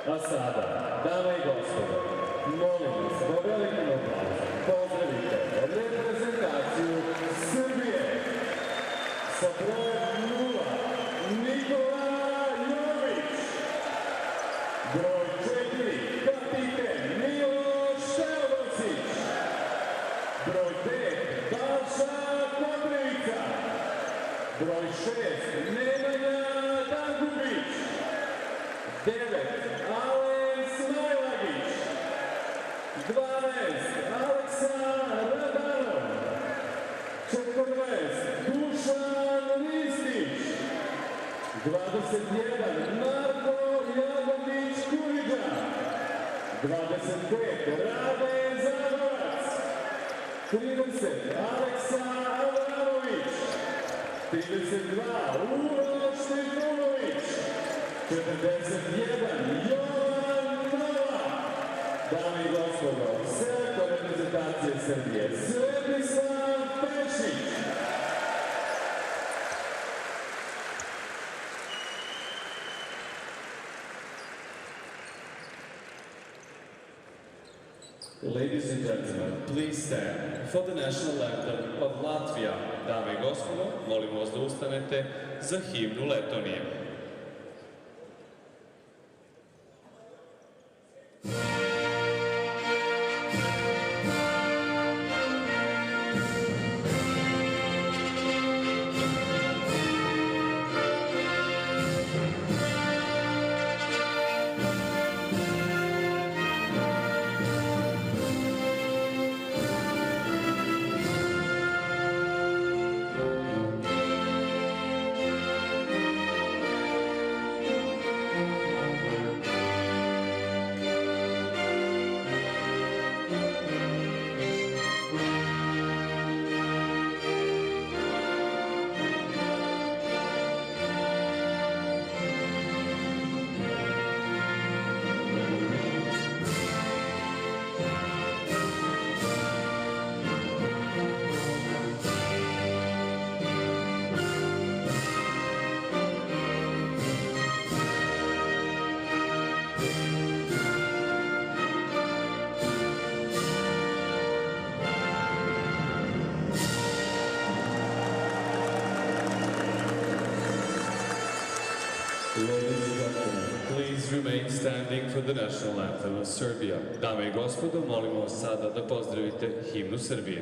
A sada, dame i gospodo, molim vas da velikim aplauzom pozdravite reprezentaciju Srbije sa brojem 0 Nikola Jović, broj 4 kapiten Miloš Šelbosić, broj 5 Balša Kodrivica, broj 6 Nemanja Dangubić, 9 Alen Smajlagić, 12 Aleksa Radanov, 14 Dušan Ristić, 21 Marko Jagović Kuriđa, 25 Rade Zavorac, 30 Aleksa Avramović, 32 Uroš Trifunović, 41 Jovan Novak. Dame i gospodo, selektor reprezentacije Srbije, Svetislav Pešić. Ladies and gentlemen, please stand for the national anthem of Latvia. Dame i gospodo, molimo vas da ustanete za himnu Letonije. Ladies and gentlemen, please remain standing for the national anthem of Serbia. Dame i gospodo, molimo vas sada da pozdravite himnu Srbije.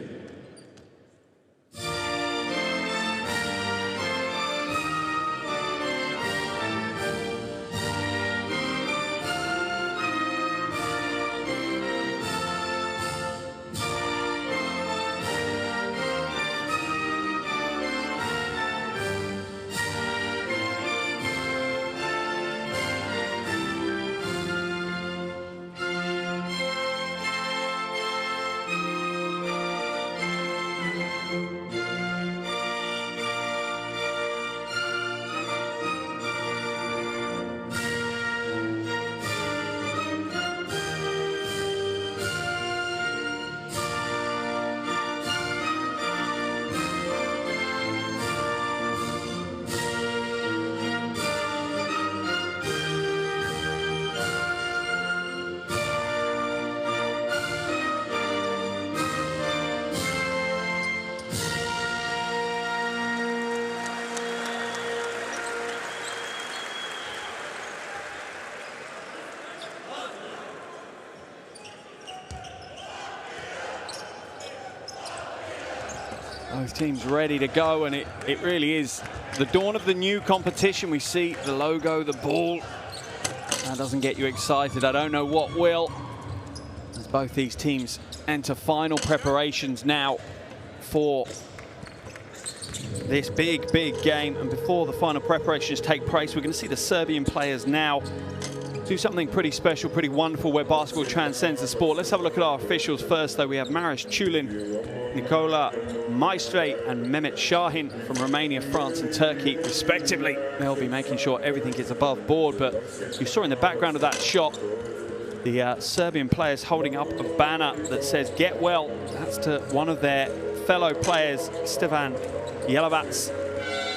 Both teams ready to go, and it really is the dawn of the new competition. We see the logo, the ball. That doesn't get you excited. I don't know what will. As both these teams enter final preparations now for this big game. And before the final preparations take place, we're going to see the Serbian players now do something pretty special, pretty wonderful, where basketball transcends the sport. Let's have a look at our officials first, though. We have Maris Chulin, Nikola Maestre and Mehmet Shahin from Romania, France and Turkey, respectively. They'll be making sure everything is above board. But you saw in the background of that shot, the Serbian players holding up a banner that says "Get Well." That's to one of their fellow players, Stevan Jelovac.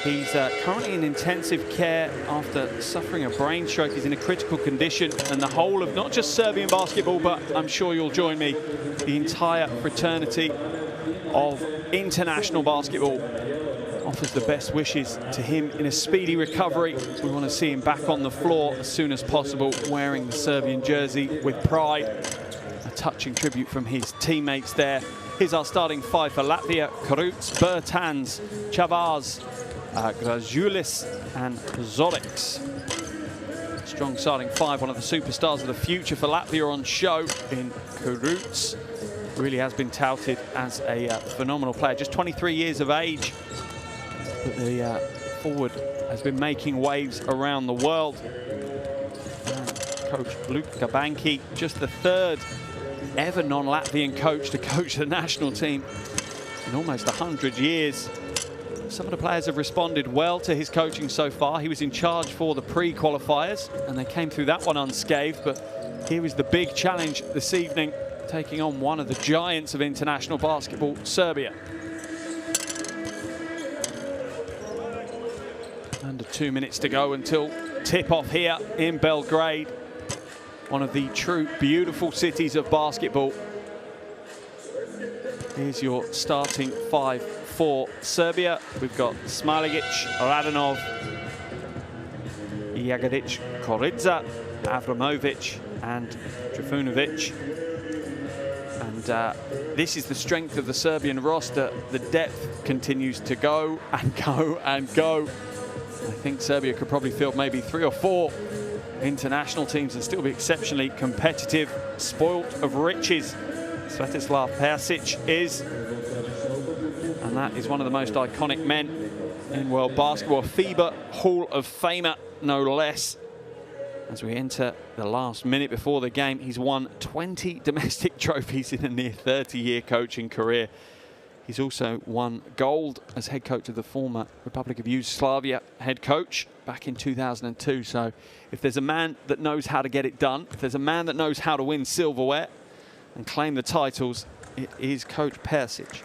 He's currently in intensive care after suffering a brain stroke. He's in a critical condition, and the whole of not just Serbian basketball, but I'm sure you'll join me, the entire fraternity of international basketball offers the best wishes to him in a speedy recovery. We want to see him back on the floor as soon as possible, wearing the Serbian jersey with pride. A touching tribute from his teammates there. Here's our starting five for Latvia: Kruts, Bertans, Chavaz, Grazulis and Zoriks. Strong starting five, one of the superstars of the future for Latvia on show in Kruts. Really has been touted as a phenomenal player, just 23 years of age. But the forward has been making waves around the world. And coach Luke Gabanki, just the third ever non-Latvian coach to coach the national team in almost 100 years. Some of the players have responded well to his coaching so far. He was in charge for the pre-qualifiers, and they came through that one unscathed. But here is the big challenge this evening, taking on one of the giants of international basketball, Serbia. Under 2 minutes to go until tip-off here in Belgrade, one of the true beautiful cities of basketball. Here's your starting five for Serbia. We've got Smailagic, Radonov, Jagadic, Koridza, Avramovic and Trifunovic. And this is the strength of the Serbian roster. The depth continues to go and go and go. I think Serbia could probably field maybe 3 or 4 international teams and still be exceptionally competitive. Spoilt of riches, Svetislav Persic is. And that is one of the most iconic men in world basketball. FIBA Hall of Famer, no less. As we enter the last minute before the game, he's won 20 domestic trophies in a near 30-year coaching career. He's also won gold as head coach of the former Republic of Yugoslavia head coach back in 2002. So if there's a man that knows how to get it done, if there's a man that knows how to win silverware and claim the titles, it is Coach Persic.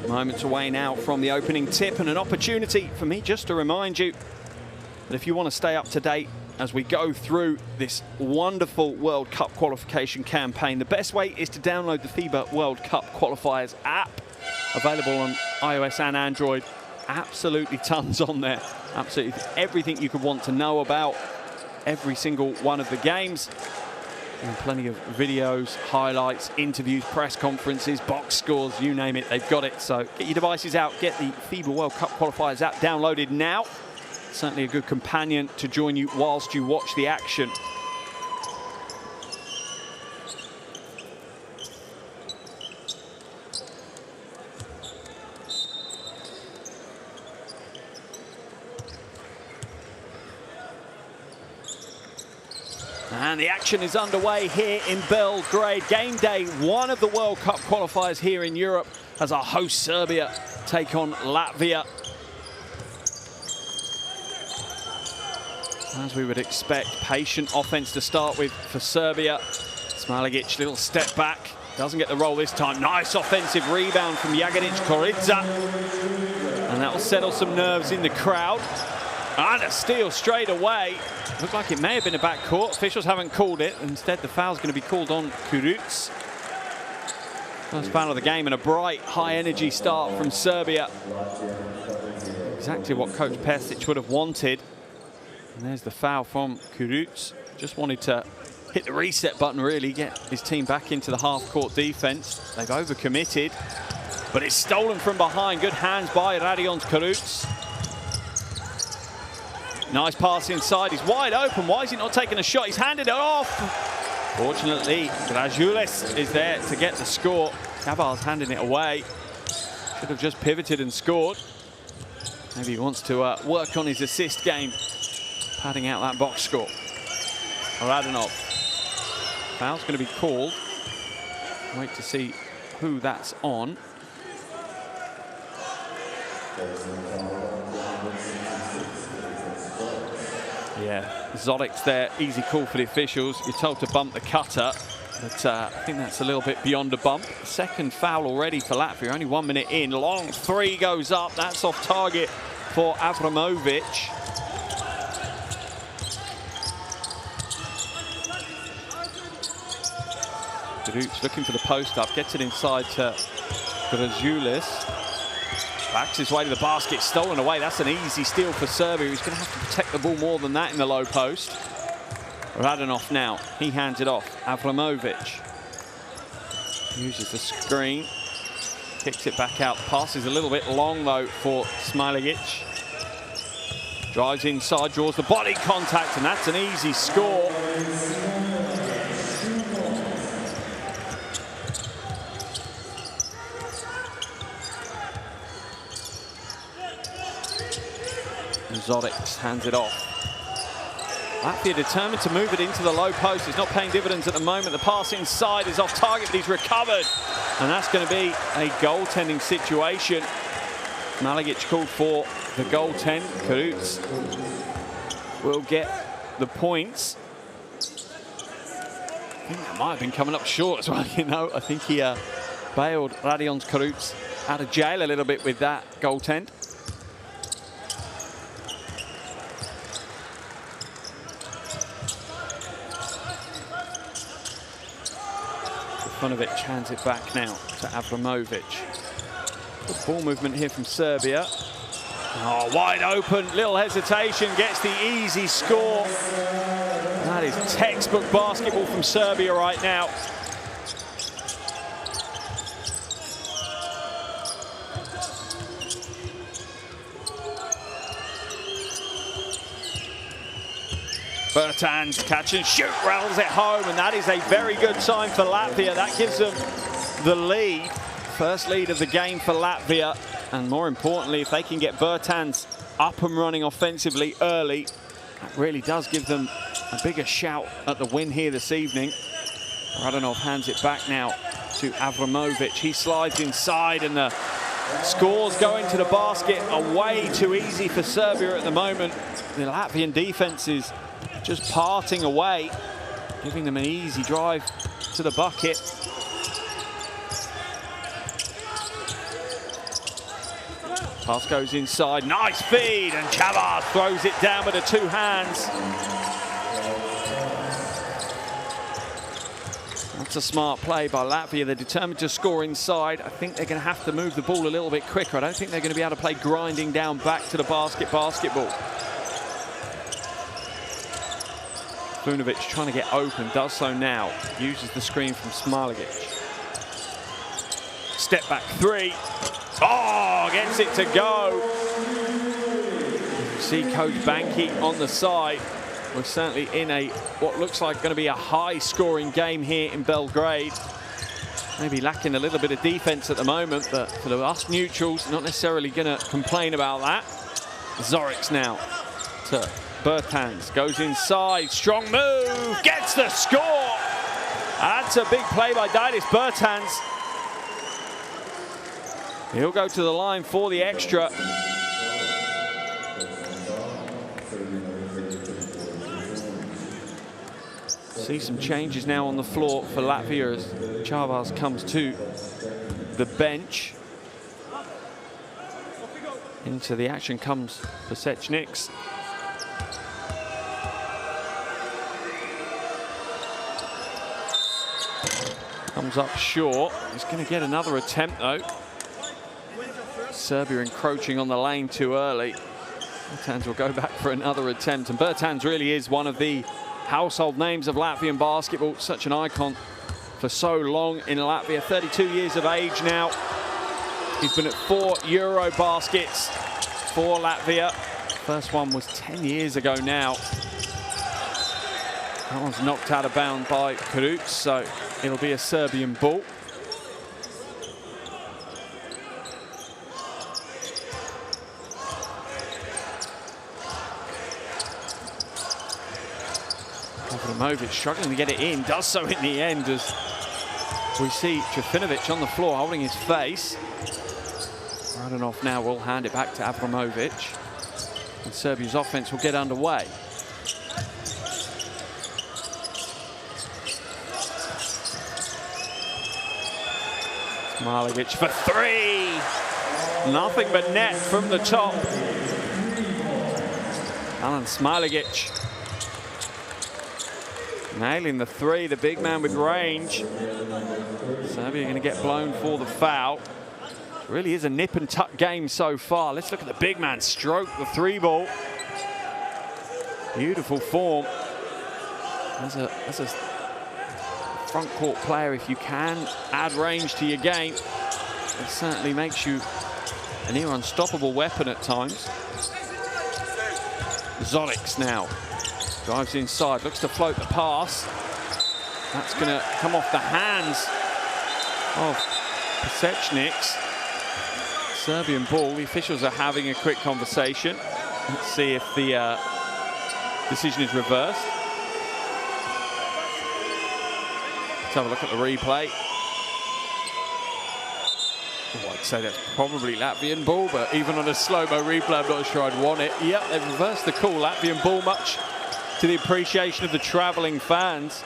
Moments away now from the opening tip, and an opportunity for me just to remind you that if you want to stay up to date as we go through this wonderful World Cup qualification campaign, the best way is to download the FIBA World Cup Qualifiers app, available on iOS and Android. Absolutely tons on there. Absolutely everything you could want to know about every single one of the games. And plenty of videos, highlights, interviews, press conferences, box scores, you name it, they've got it. So get your devices out, get the FIBA World Cup Qualifiers app downloaded now. Certainly a good companion to join you whilst you watch the action. And the action is underway here in Belgrade. Game day one of the World Cup qualifiers here in Europe as our host Serbia take on Latvia. As we would expect, patient offense to start with for Serbia. Smailagic, little step back, doesn't get the roll this time. Nice offensive rebound from Jagadic Koridza. And that will settle some nerves in the crowd. And a steal straight away. Looked like it may have been a backcourt. Officials haven't called it. Instead, the foul's going to be called on Kruts. First foul of the game and a bright, high-energy start from Serbia. Exactly what Coach Persic would have wanted. And there's the foul from Kruts. Just wanted to hit the reset button, really, get his team back into the half-court defense. They've overcommitted, but it's stolen from behind. Good hands by Radion Kruts. Nice pass inside, he's wide open. Why is he not taking a shot? He's handed it off. Fortunately, Grazulis is there to get the score. Cavall's handing it away. Should have just pivoted and scored. Maybe he wants to work on his assist game, padding out that box score. Radonov. Foul's going to be called Wait to see who that's on. Yeah, Zodic's there, easy call for the officials. You're told to bump the cutter, but I think that's a little bit beyond a bump. Second foul already for Latvia, only 1 minute in. Long three goes up, that's off target for Avramovic. Karuts looking for the post up, gets it inside to Grazulis. Backs his way to the basket, stolen away. That's an easy steal for Serbia, who's going to have to protect the ball more than that in the low post. Radanov now, he hands it off. Avramovic uses the screen, kicks it back out. Pass is a little bit long though for Smailagic. Drives inside, draws the body contact, and that's an easy score. Zodic hands it off. Latvia determined to move it into the low post. It's not paying dividends at the moment. The pass inside is off target, but he's recovered. And that's going to be a goaltending situation. Smailagic called for the goaltend. Karuts will get the points. I think that might have been coming up short as well, you know. I think he bailed Radions Karuts out of jail a little bit with that goaltend. Ivanovic hands it back now to Avramovic. Good ball movement here from Serbia. Oh, wide open, little hesitation, gets the easy score. That is textbook basketball from Serbia right now. Bertans catch and shoot, rattles it home, and that is a very good sign for Latvia. That gives them the lead, first lead of the game for Latvia. And more importantly, if they can get Bertans up and running offensively early, that really does give them a bigger shout at the win here this evening. Radanov hands it back now to Avramovic. He slides inside, and the scores going to the basket are way too easy for Serbia at the moment. The Latvian defense is just parting away, giving them an easy drive to the bucket. Pass goes inside, nice feed, and Chavard throws it down with the two hands. That's a smart play by Latvia. They're determined to score inside. I think they're going to have to move the ball a little bit quicker. I don't think they're going to be able to play grinding down back to the basket basketball. Ivanovic trying to get open, does so now. Uses the screen from Smailagic. Step back three. Oh, gets it to go. You see Coach Banky on the side. We're certainly in what looks like going to be a high-scoring game here in Belgrade. Maybe lacking a little bit of defense at the moment, but for us neutrals, not necessarily going to complain about that. Zoric's now to Bertans, goes inside, strong move, gets the score. That's a big play by Daitis Bertans. He'll go to the line for the extra. See some changes now on the floor for Latvia as Chavars comes to the bench. Into the action comes Pasechniks. Comes up short. He's going to get another attempt though. Serbia encroaching on the lane too early. Bertans will go back for another attempt, and Bertans really is one of the household names of Latvian basketball. Such an icon for so long in Latvia. 32 years of age now. He's been at 4 Euro baskets for Latvia. First one was 10 years ago now. That one's knocked out of bounds by Karuts, so it'll be a Serbian ball. Avramovic struggling to get it in, does so in the end as We see Trifinovic on the floor holding his face. Radonov now will hand it back to Avramovic. And Serbia's offense will get underway. Smailagic for three. Nothing but net from the top. Alan Smailagic nailing the three, the big man with range. Serbia going to get blown for the foul. It really is a nip and tuck game so far. Let's look at the big man stroke the three ball. Beautiful form. As a front court player, if you can add range to your game, it certainly makes you a near unstoppable weapon at times. Zoric now drives inside, looks to float the pass. That's going to come off the hands of Pasechnik's. Serbian ball. The officials are having a quick conversation. Let's see if the decision is reversed. Let's have a look at the replay. Oh, I'd say that's probably Latvian ball, but even on a slow-mo replay, I'm not sure I'd want it. Yep, they've reversed the call. Latvian ball, much to the appreciation of the travelling fans.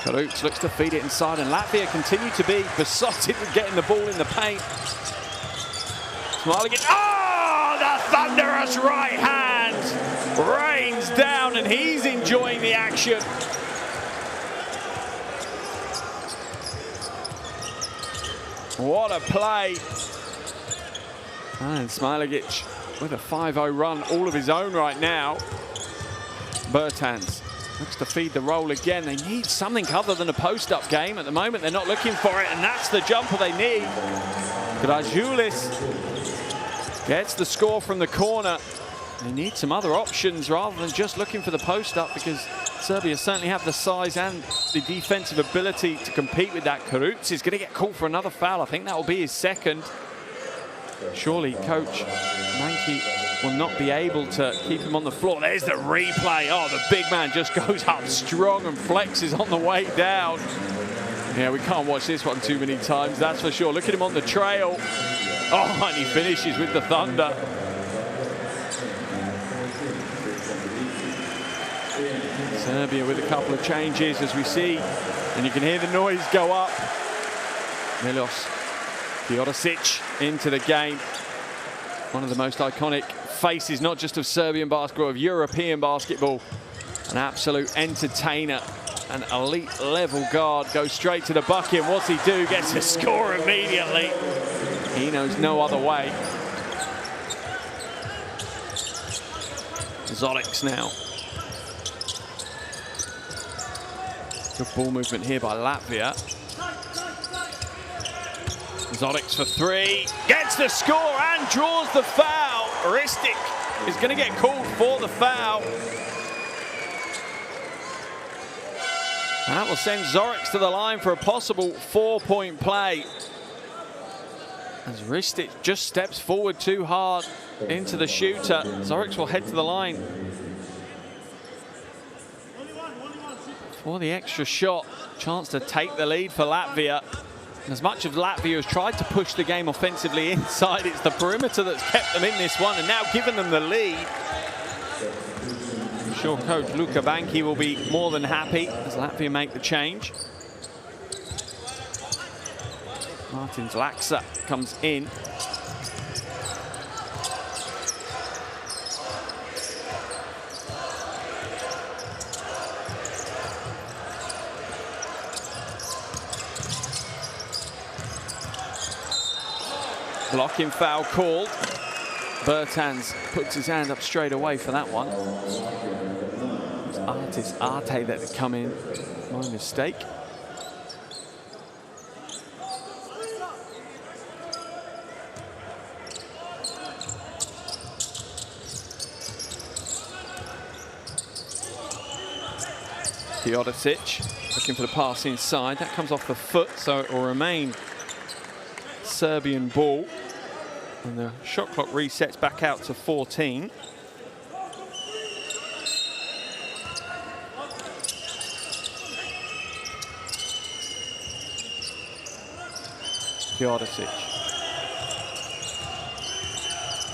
Karuks looks to feed it inside, and Latvia continue to be besotted with getting the ball in the paint. Smailagic, oh, the thunderous right hand rains down, and he's enjoying the action. What a play. And Smailagic with a 5-0 run all of his own right now. Bertans looks to feed the roll again. They need something other than a post-up game. At the moment, they're not looking for it, and that's the jumper they need. Grajulis gets the score from the corner. They need some other options rather than just looking for the post-up, because Serbia certainly have the size and the defensive ability to compete with that. Karuts is going to get called for another foul. I think that will be his second. Surely Coach Mankey will not be able to keep him on the floor. There's the replay. Oh, the big man just goes up strong and flexes on the way down. Yeah, we can't watch this one too many times, that's for sure. Look at him on the trail. Oh, and he finishes with the thunder. Serbia with a couple of changes, as we see, and you can hear the noise go up. Milos Teodosic into the game. One of the most iconic faces, not just of Serbian basketball, of European basketball. An absolute entertainer, an elite level guard, goes straight to the bucket. What's he do? Gets a score immediately. He knows no other way. Zoric now. Good ball movement here by Latvia. Zoric for three, gets the score and draws the foul. Ristic is going to get called for the foul. That will send Zoric to the line for a possible 4-point play. As Ristic just steps forward too hard into the shooter, Zoric will head to the line for the extra shot. Chance to take the lead for Latvia. As much as Latvia has tried to push the game offensively inside, it's the perimeter that's kept them in this one and now given them the lead. I'm sure Coach Luka Banki will be more than happy as Latvia make the change. Martins Laksa comes in. Blocking foul called. Bertans puts his hand up straight away for that one. It's Artis Arte that had come in. My mistake. Teodosic looking for the pass inside. That comes off the foot, so it will remain Serbian ball. And the shot clock resets back out to 14. Teodosic.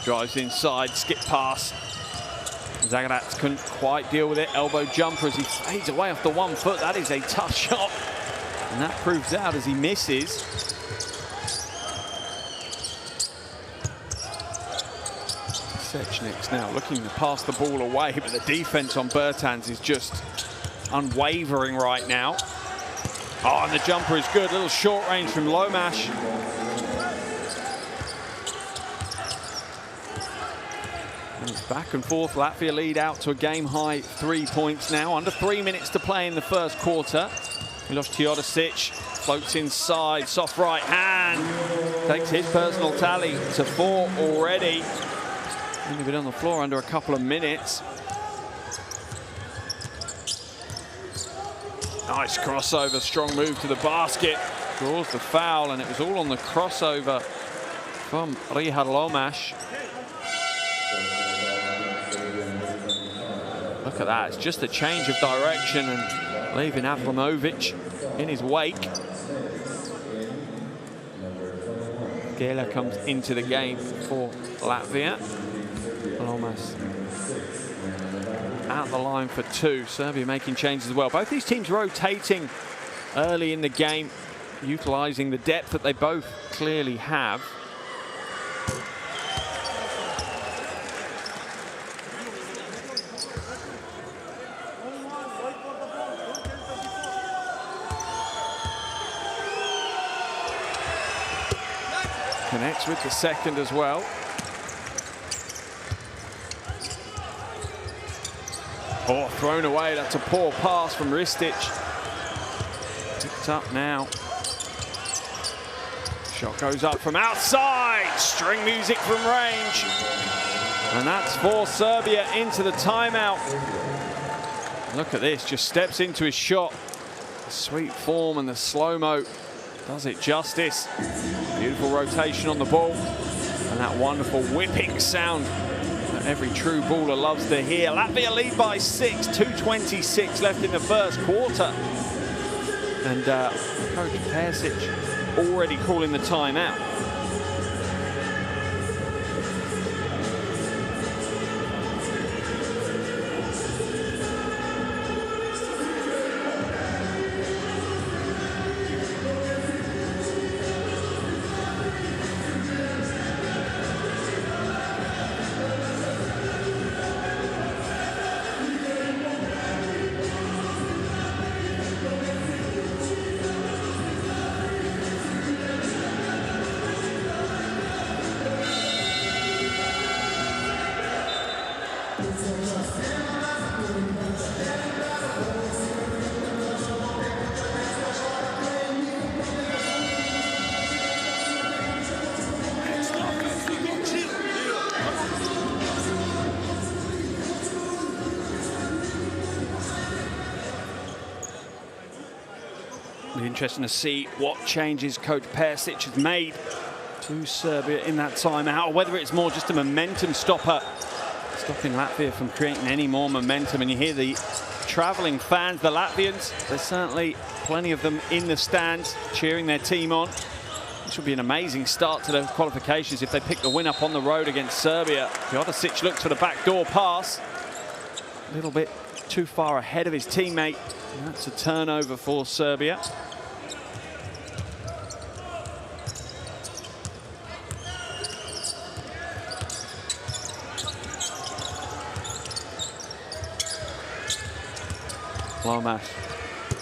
Drives inside, skip pass. Zagadats couldn't quite deal with it. Elbow jumper as he fades away off the 1 foot. That is a tough shot. And that proves out as he misses. Sechnik's now looking to pass the ball away, but the defense on Bertans is just unwavering right now. Oh, and the jumper is good. Little short range from Lomash. And it's back and forth. Latvia lead out to a game-high 3 points now. Under 3 minutes to play in the first quarter. Milos Teodosic floats inside. Soft right hand. Takes his personal tally to 4 already. Only been on the floor under a couple of minutes. Nice crossover, strong move to the basket. Draws the foul, and it was all on the crossover from Rihad Lomash. Look at that, it's just a change of direction and leaving Avramovic in his wake. Gela comes into the game for Latvia. Lomas out the line for 2. Serbia making changes as well. Both these teams rotating early in the game, utilising the depth that they both clearly have. Connects with the second as well. Oh, thrown away. That's a poor pass from Ristic. Picked up now. Shot goes up from outside. String music from range. And that's for Serbia into the timeout. Look at this, just steps into his shot. The sweet form and the slow-mo does it justice. Beautiful rotation on the ball. And that wonderful whipping sound that every true baller loves to hear. Latvia lead by 6, 2:26 left in the first quarter. And Coach Persic already calling the timeout. Interesting to see what changes Coach Persic has made to Serbia in that timeout, or whether it's more just a momentum stopper, stopping Latvia from creating any more momentum. And you hear the travelling fans, the Latvians, there's certainly plenty of them in the stands cheering their team on. This will be an amazing start to the qualifications if they pick the win up on the road against Serbia. Teodosic looks for the backdoor pass. A little bit too far ahead of his teammate. And that's a turnover for Serbia. Lomash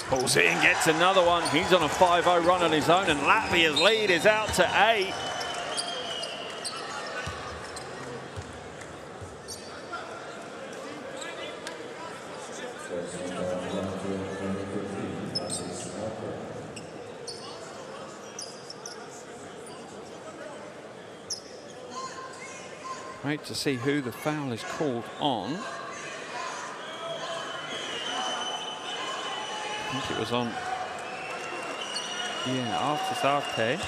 pulls it and gets another one. He's on a 5-0 run on his own, and Latvia's lead is out to 8. Wait to see who the foul is called on. I think it was on, after Arte.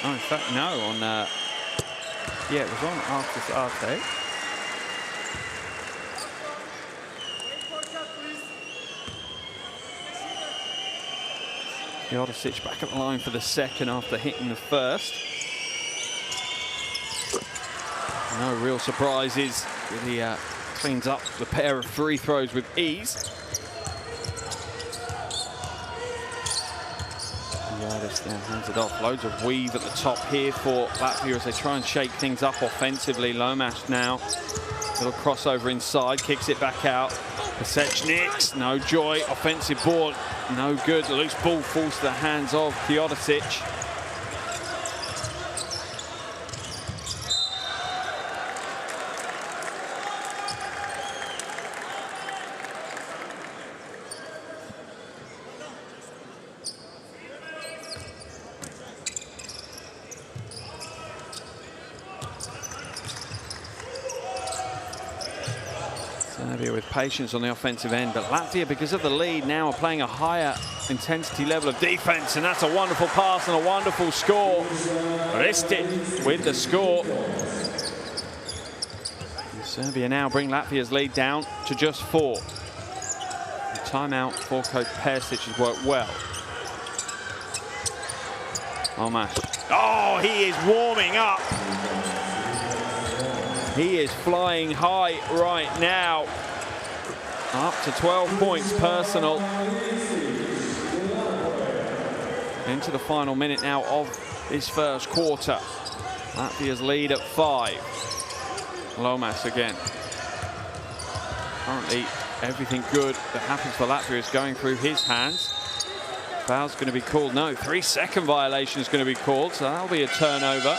Oh, in fact, no, on, it was on after Arte. Teodosic back at the line for the second after hitting the first. No real surprises. Really cleans up the pair of free throws with ease. Giannis now hands it off. Loads of weave at the top here for Latvia as they try and shake things up offensively. Lomas now. Little crossover inside, kicks it back out. Pasechniks, no joy. Offensive board, no good. The loose ball falls to the hands of Teodosic. Serbia with patience on the offensive end, but Latvia, because of the lead, now are playing a higher intensity level of defense, and that's a wonderful pass and a wonderful score. Ristic with the score. And Serbia now bring Latvia's lead down to just 4. The timeout for Coach Persic has worked well. Oh, he is warming up. He is flying high right now. Up to 12 points personal. Into the final minute now of this first quarter. Latvia's lead at 5. Lomas again. Currently, everything good that happens for Latvia is going through his hands. Foul's going to be called. No, 3-second violation is going to be called, so that'll be a turnover.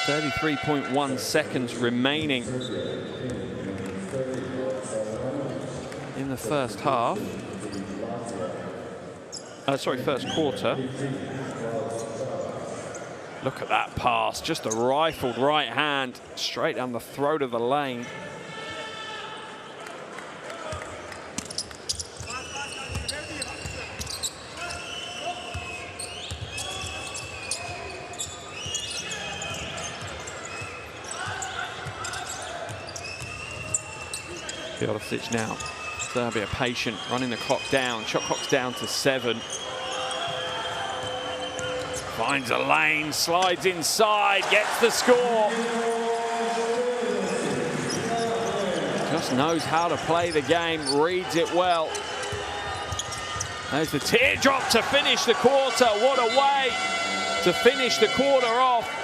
33.1 seconds remaining in the first half. First quarter. Look at that pass, just a rifled right hand straight down the throat of the lane. Teodosic now. Serbia patient, running the clock down. Shot clock's down to 7. Finds a lane, slides inside, gets the score. Just knows how to play the game, reads it well. There's the teardrop to finish the quarter. What a way to finish the quarter off.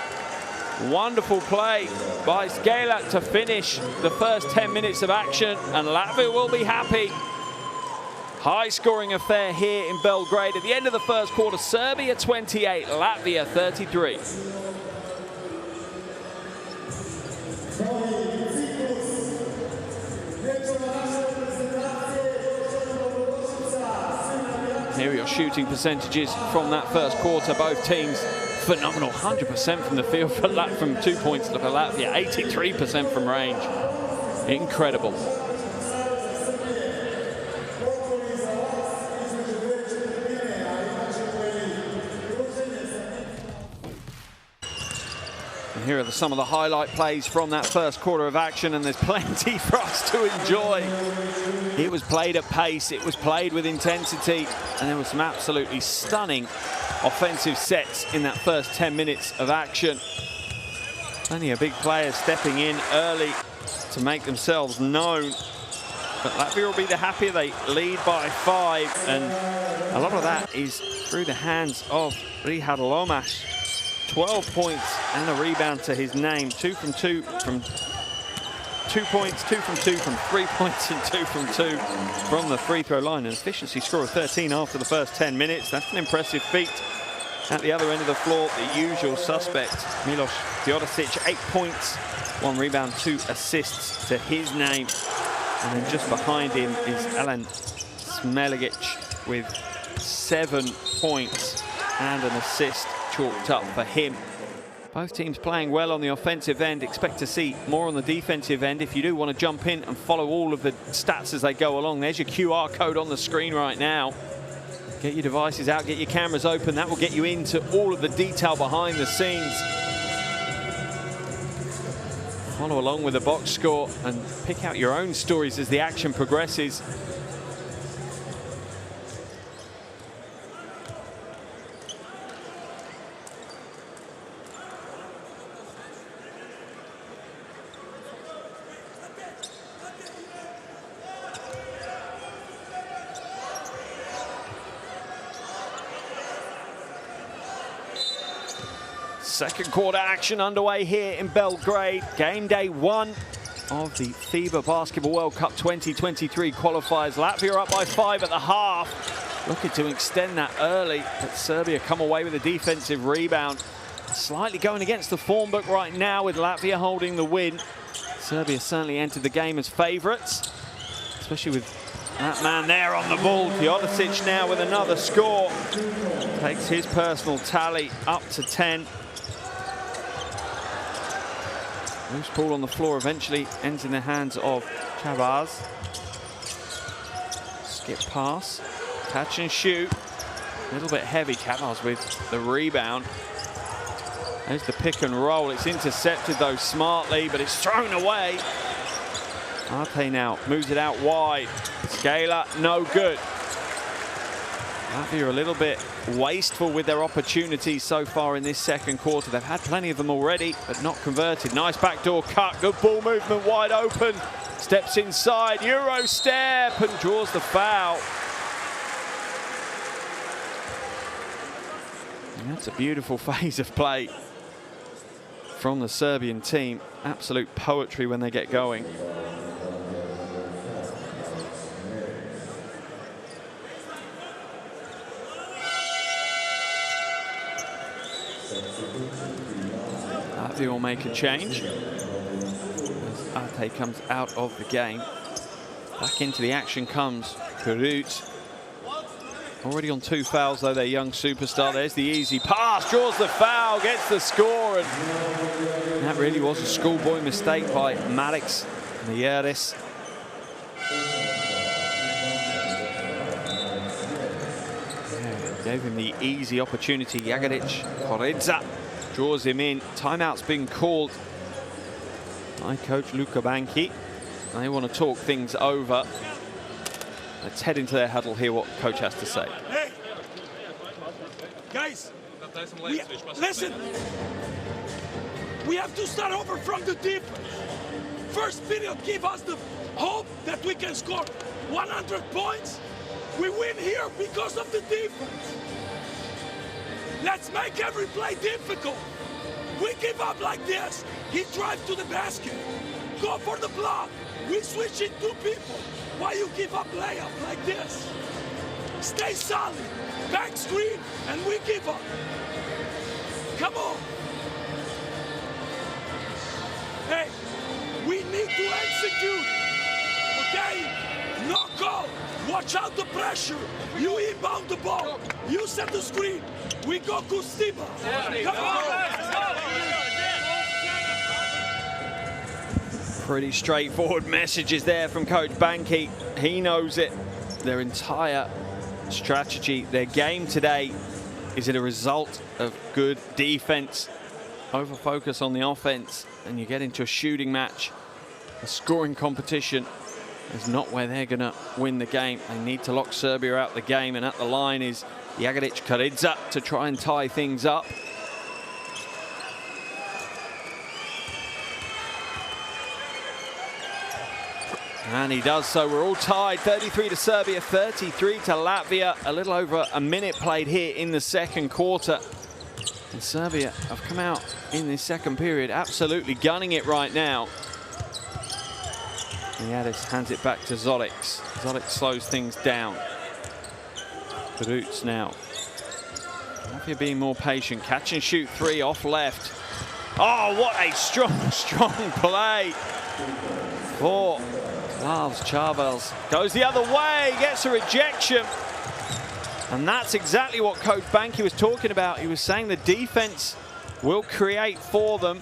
Wonderful play by Skela to finish the first 10 minutes of action, and Latvia will be happy. High-scoring affair here in Belgrade. At the end of the first quarter, Serbia 28, Latvia 33. Here are your shooting percentages from that first quarter. Both teams phenomenal. 100% from the field from 2 points for Latvia. 83% from range. Incredible. And here are some of the highlight plays from that first quarter of action, and there's plenty for us to enjoy. It was played at pace, it was played with intensity, and there were some absolutely stunning offensive sets in that first 10 minutes of action. Plenty of big players stepping in early to make themselves known. But Latvia will be the happier. They lead by 5, and a lot of that is through the hands of Rihad Lomas. 12 points and a rebound to his name. 2 from 2 from 2 points, 2 from 2 from 3 points, and 2 from 2 from the free throw line. An efficiency score of 13 after the first 10 minutes. That's an impressive feat. At the other end of the floor, the usual suspect, Milos Teodosic, 8 points, 1 rebound, 2 assists to his name. And then just behind him is Alan Smeligic with 7 points and an assist chalked up for him. Both teams playing well on the offensive end. Expect to see more on the defensive end. If you do want to jump in and follow all of the stats as they go along, there's your QR code on the screen right now. Get your devices out, get your cameras open. That will get you into all of the detail behind the scenes. Follow along with the box score and pick out your own stories as the action progresses. Second quarter action underway here in Belgrade. Game day 1 of the FIBA Basketball World Cup 2023 qualifiers. Latvia up by 5 at the half. Looking to extend that early, but Serbia come away with a defensive rebound. Slightly going against the form book right now with Latvia holding the win. Serbia certainly entered the game as favourites, especially with that man there on the ball. Teodosic now with another score. Takes his personal tally up to 10. Loose ball on the floor eventually ends in the hands of Chavaz. Skip pass, catch and shoot. A little bit heavy, Chavaz with the rebound. There's the pick and roll. It's intercepted though smartly, but it's thrown away. Arte now moves it out wide. Scaler, no good. Latvia a little bit wasteful with their opportunities so far in this second quarter. They've had plenty of them already, but not converted. Nice backdoor cut, good ball movement, wide open. Steps inside, Euro step, and draws the foul. And that's a beautiful phase of play from the Serbian team. Absolute poetry when they get going. Latvia will make a change as Arte comes out of the game. Back into the action comes Kurut. Already on 2 fouls though, their young superstar. There's the easy pass, draws the foul, gets the score, and that really was a schoolboy mistake by Marix Mieres. Yeah, gave him the easy opportunity. Jagadic Koridza draws him in. Timeout's been called by coach Luka Banki. They want to talk things over. Let's head into their huddle, hear what coach has to say. Hey, guys, listen. We have to start over from the defense. First period give us the hope that we can score 100 points. We win here because of the defense. Let's make every play difficult. We give up like this. He drives to the basket. Go for the block. We switch in 2 people. Why you give up layup like this? Stay solid. Back screen, and we give up. Come on. Hey, we need to execute. Okay? No call. Watch out the pressure. You inbound the ball. You set the screen. We go Kustiba. Come on. Pretty straightforward messages there from Coach Banki. He knows it. Their entire strategy, their game today, is it a result of good defense, over focus on the offense, and you get into a shooting match. A scoring competition is not where they're going to win the game. They need to lock Serbia out the game, and at the line is Jagadic Koridza to try and tie things up. And he does so. We're all tied. 33 to Serbia, 33 to Latvia. A little over a minute played here in the second quarter. And Serbia have come out in this second period absolutely gunning it right now. Niadis hands it back to Zolic. Zolic slows things down. Roots now. Latvia being more patient. Catch and shoot 3 off left. Oh, what a strong, strong play for Lars Chavez. Goes the other way, gets a rejection. And that's exactly what Coach Banki was talking about. He was saying the defense will create for them.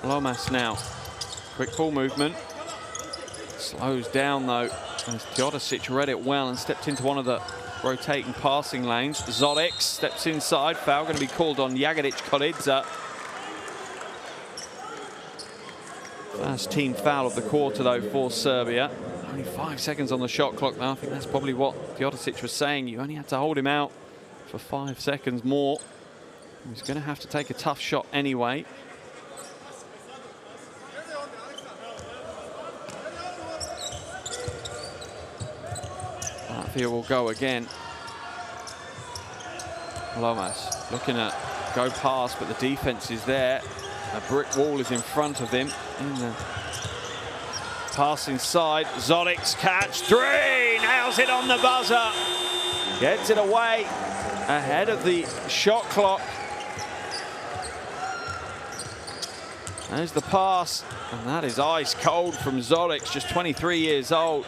Lomas now. Quick ball movement. Slows down though. And Teodosic read it well and stepped into one of the rotating passing lanes. Zodic steps inside. Foul going to be called on Jagadic Koridza. First team foul of the quarter though for Serbia. Only 5 seconds on the shot clock now. I think that's probably what Teodosic was saying. You only had to hold him out for 5 seconds more. He's going to have to take a tough shot anyway. Latvia will go again. Lomas looking at go past, but the defense is there. A brick wall is in front of him. In the pass inside, Zodic's catch, 3, nails it on the buzzer. Gets it away ahead of the shot clock. There's the pass, and that is ice cold from Zodic, just 23 years old.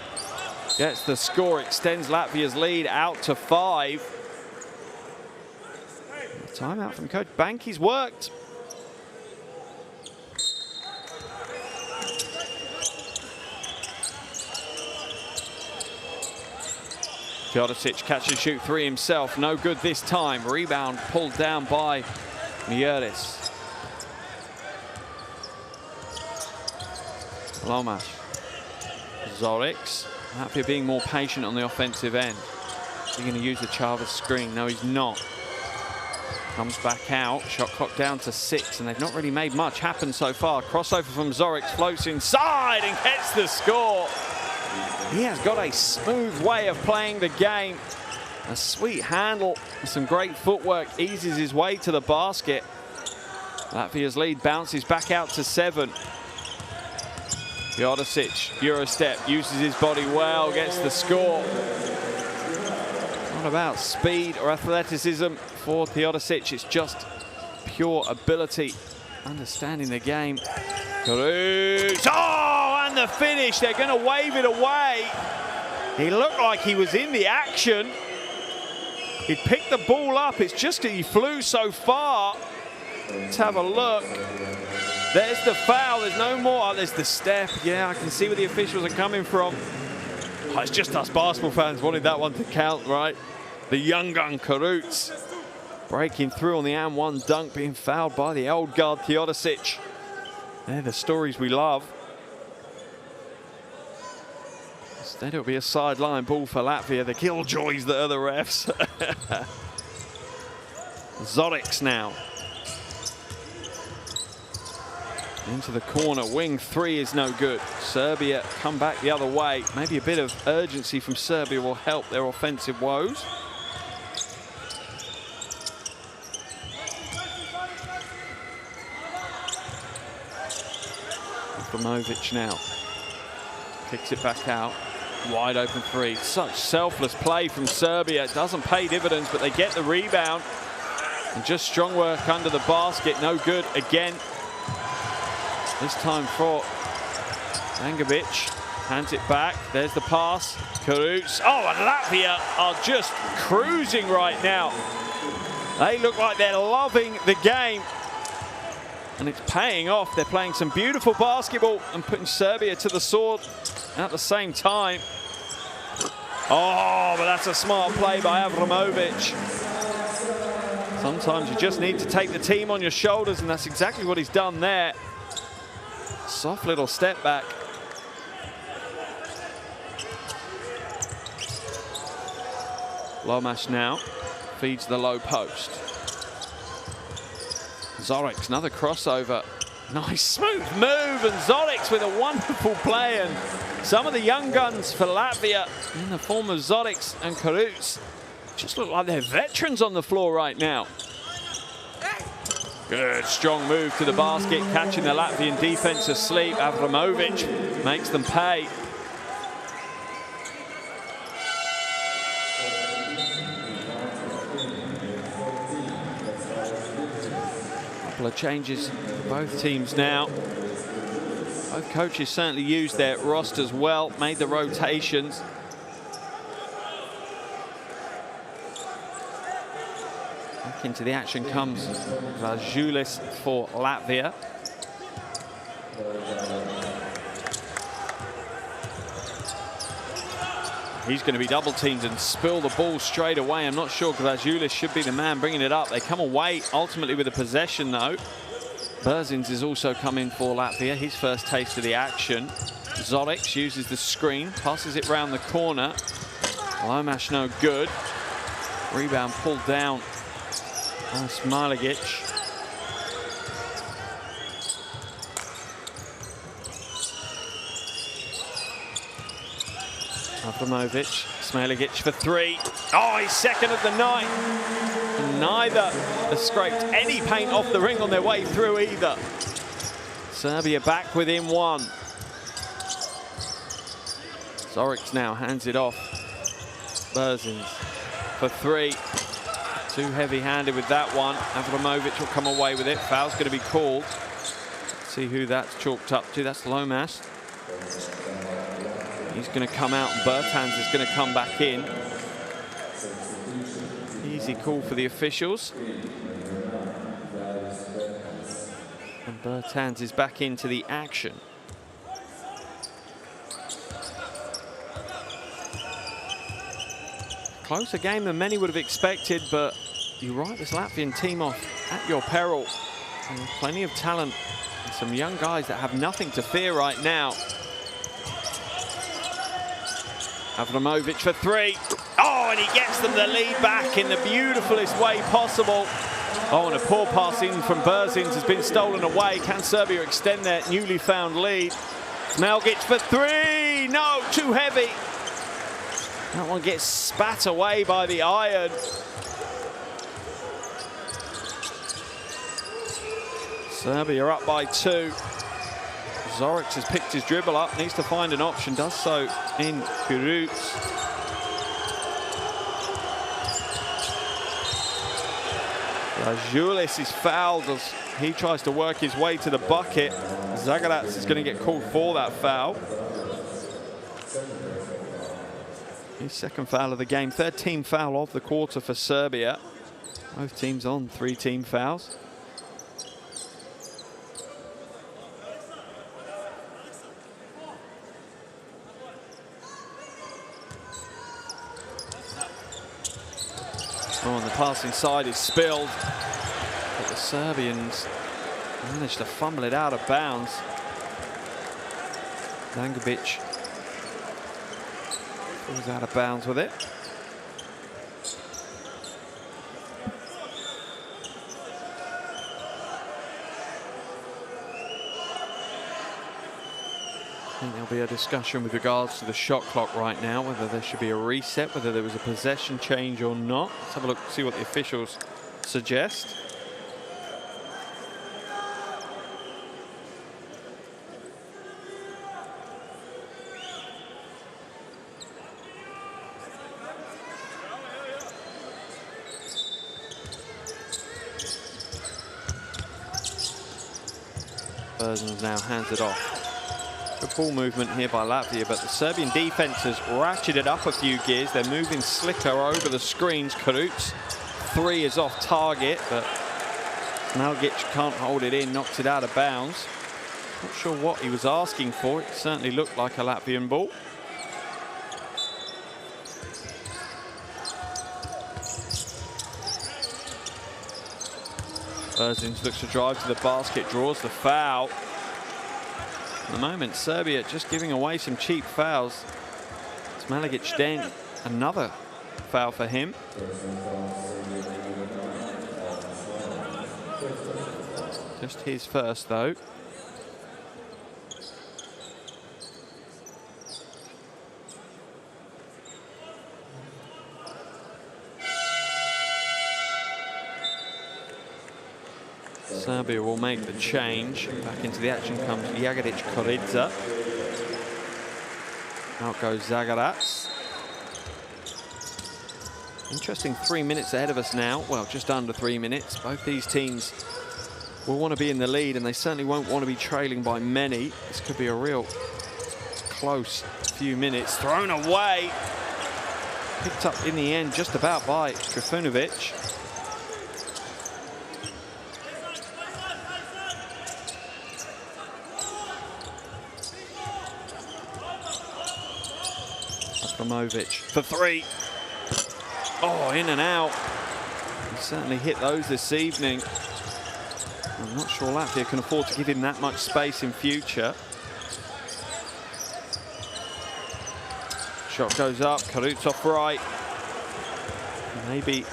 Gets the score, extends Latvia's lead out to 5. Timeout from Coach Banky's worked. Teodosic catch and shoot 3 himself, no good this time. Rebound pulled down by Mieris. Lomas. Zorics. Latvia being more patient on the offensive end. Is he going to use the Chavez screen? No, he's not. Comes back out, shot clock down to 6, and they've not really made much happen so far. Crossover from Zoric, floats inside and gets the score. He has got a smooth way of playing the game. A sweet handle, some great footwork, eases his way to the basket. Latvia's lead bounces back out to 7. Teodosic, Eurostep, uses his body well, gets the score. Not about speed or athleticism for Teodosic, it's just pure ability, understanding the game. Cruz, oh, and the finish, they're going to wave it away. He looked like he was in the action. He picked the ball up, it's just that he flew so far. Let's have a look. There's the foul, there's no more. Oh, there's the step. Yeah, I can see where the officials are coming from. Oh, it's just us basketball fans wanted that one to count, right? The young gun Karutz breaking through on the and-1 dunk, being fouled by the old guard Teodosic. They're the stories we love. Instead it'll be a sideline ball for Latvia, the killjoys that are the refs. Zodics now. Into the corner, wing 3 is no good. Serbia come back the other way. Maybe a bit of urgency from Serbia will help their offensive woes. Abramovic now. Kicks it back out. Wide open 3. Such selfless play from Serbia. It doesn't pay dividends, but they get the rebound. And just strong work under the basket. No good again. This time for Angovic, hands it back, there's the pass, Karutz. Oh, and Latvia are just cruising right now. They look like they're loving the game. And it's paying off. They're playing some beautiful basketball and putting Serbia to the sword at the same time. Oh, but that's a smart play by Abramovic. Sometimes you just need to take the team on your shoulders, and that's exactly what he's done there. Soft little step back. Lomas now feeds the low post. Zoric, another crossover. Nice smooth move, and Zoric with a wonderful play. And some of the young guns for Latvia in the form of Zoric and Karutz just look like they're veterans on the floor right now. Good, strong move to the basket, catching the Latvian defense asleep. Abramovic makes them pay. Couple of changes for both teams now. Both coaches certainly used their rosters well, made the rotations. Into the action comes Vazulis for Latvia. He's going to be double teamed and spill the ball straight away. I'm not sure Vazulis should be the man bringing it up. They come away ultimately with a possession though. Berzins is also coming for Latvia, his first taste of the action. Zoric uses the screen, passes it round the corner. Lomas no good. Rebound pulled down. Smaligic. Avramovic, Smailagic for three. Oh, he's second of the night. Neither has scraped any paint off the ring on their way through either. Serbia back within one. Zoric now hands it off. Berzins for three. Too heavy-handed with that one. Avramovic will come away with it. Foul's going to be called. Let's see who that's chalked up to. That's Lomas. He's going to come out and Bertans is going to come back in. Easy call for the officials. And Bertans is back into the action. Closer game than many would have expected, but you write this Latvian team off at your peril. And plenty of talent and some young guys that have nothing to fear right now. Avramovic for three. Oh, and he gets them the lead back in the beautifulest way possible. Oh, and a poor pass in from Berzins has been stolen away. Can Serbia extend their newly found lead? Smailagic for three. No, too heavy. That one gets spat away by the iron. Serbia up by two. Zoric has picked his dribble up, needs to find an option, does so in Kuruts. Julis is fouled as he tries to work his way to the bucket. Zagarats is going to get called for that foul. His second foul of the game, third team foul of the quarter for Serbia. Both teams on 3 team fouls. Oh, and the passing side is spilled, but the Serbians managed to fumble it out of bounds. Dangubic was out of bounds with it. I think there'll be a discussion with regards to the shot clock right now, whether there should be a reset, whether there was a possession change or not. Let's have a look, see what the officials suggest. Berzins now hands it off. Good ball movement here by Latvia, but the Serbian defense has ratcheted up a few gears. They're moving slicker over the screens. Kuruts, 3 is off target, but Smailagic can't hold it in, knocks it out of bounds. Not sure what he was asking for. It certainly looked like a Latvian ball. Berzins looks to drive to the basket, draws the foul. At the moment, Serbia just giving away some cheap fouls. Smailagic then, another foul for him. Just his first, though. Serbia will make the change. Back into the action comes Jagadic Koridza. Out goes Zagarats. Interesting 3 minutes ahead of us now. Well, just under 3 minutes. Both these teams will want to be in the lead, and they certainly won't want to be trailing by many. This could be a real close few minutes. Thrown away. Picked up in the end just about by Trifunovic. Avramovic for 3. Oh, in and out. He certainly hit those this evening. I'm not sure Latvia can afford to give him that much space in future. Shot goes up, Kuruts off right. Maybe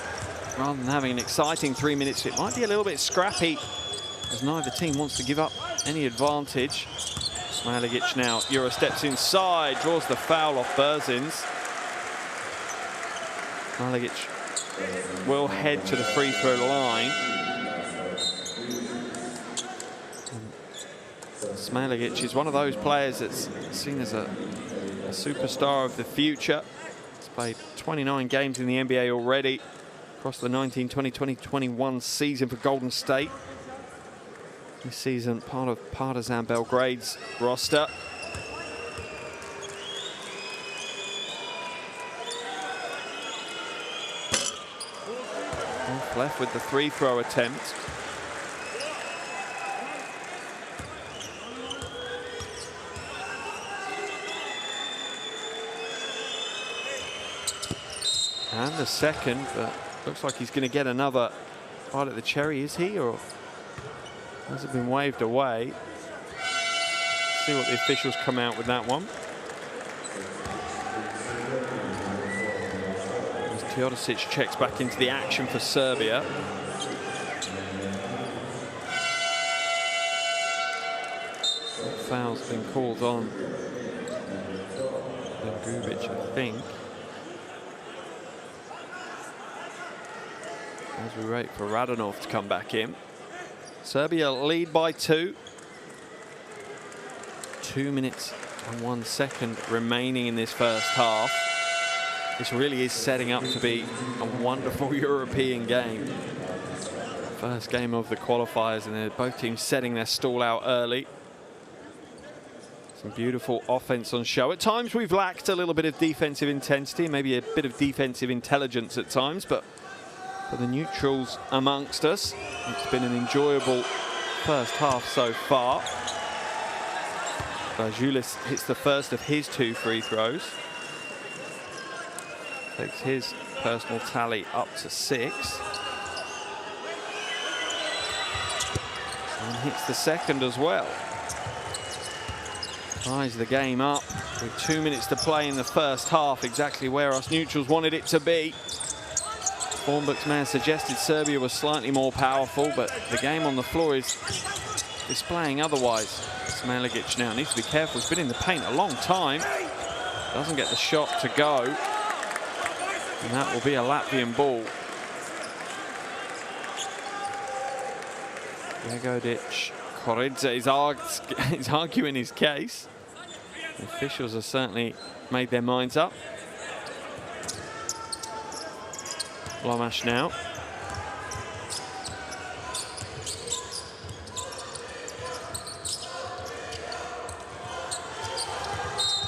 rather than having an exciting 3 minutes, it might be a little bit scrappy as neither team wants to give up any advantage. Smailagic now, Euro steps inside, draws the foul off Berzins. Smailagic will head to the free throw line. Smailagic is one of those players that's seen as a superstar of the future. He's played 29 games in the NBA already across the 19-20-20-21 season for Golden State. This season, part of Partizan Belgrade's roster. Off left with the free throw attempt. And the second, but looks like he's going to get another bite at the cherry, is he? Or has it been waved away? Let's see what the officials come out with that one. As Teodosic checks back into the action for Serbia. Foul's been called on Gubic, I think. As we wait for Radonov to come back in. Serbia lead by 2. 2 minutes and 1 second remaining in this first half. This really is setting up to be a wonderful European game. First game of the qualifiers, and they're both teams setting their stall out early. Some beautiful offense on show. At times we've lacked a little bit of defensive intensity, maybe a bit of defensive intelligence at times, but for the neutrals amongst us, it's been an enjoyable first half so far. Julis hits the first of his 2 free throws. Takes his personal tally up to 6. And hits the second as well. Ties the game up with 2 minutes to play in the first half, exactly where us neutrals wanted it to be. Formbook's man suggested Serbia was slightly more powerful, but the game on the floor is displaying otherwise. Smailagic now needs to be careful. He's been in the paint a long time. Doesn't get the shot to go. And that will be a Latvian ball. Jagodic Koridze is arguing his case. The officials have certainly made their minds up. Lomash now.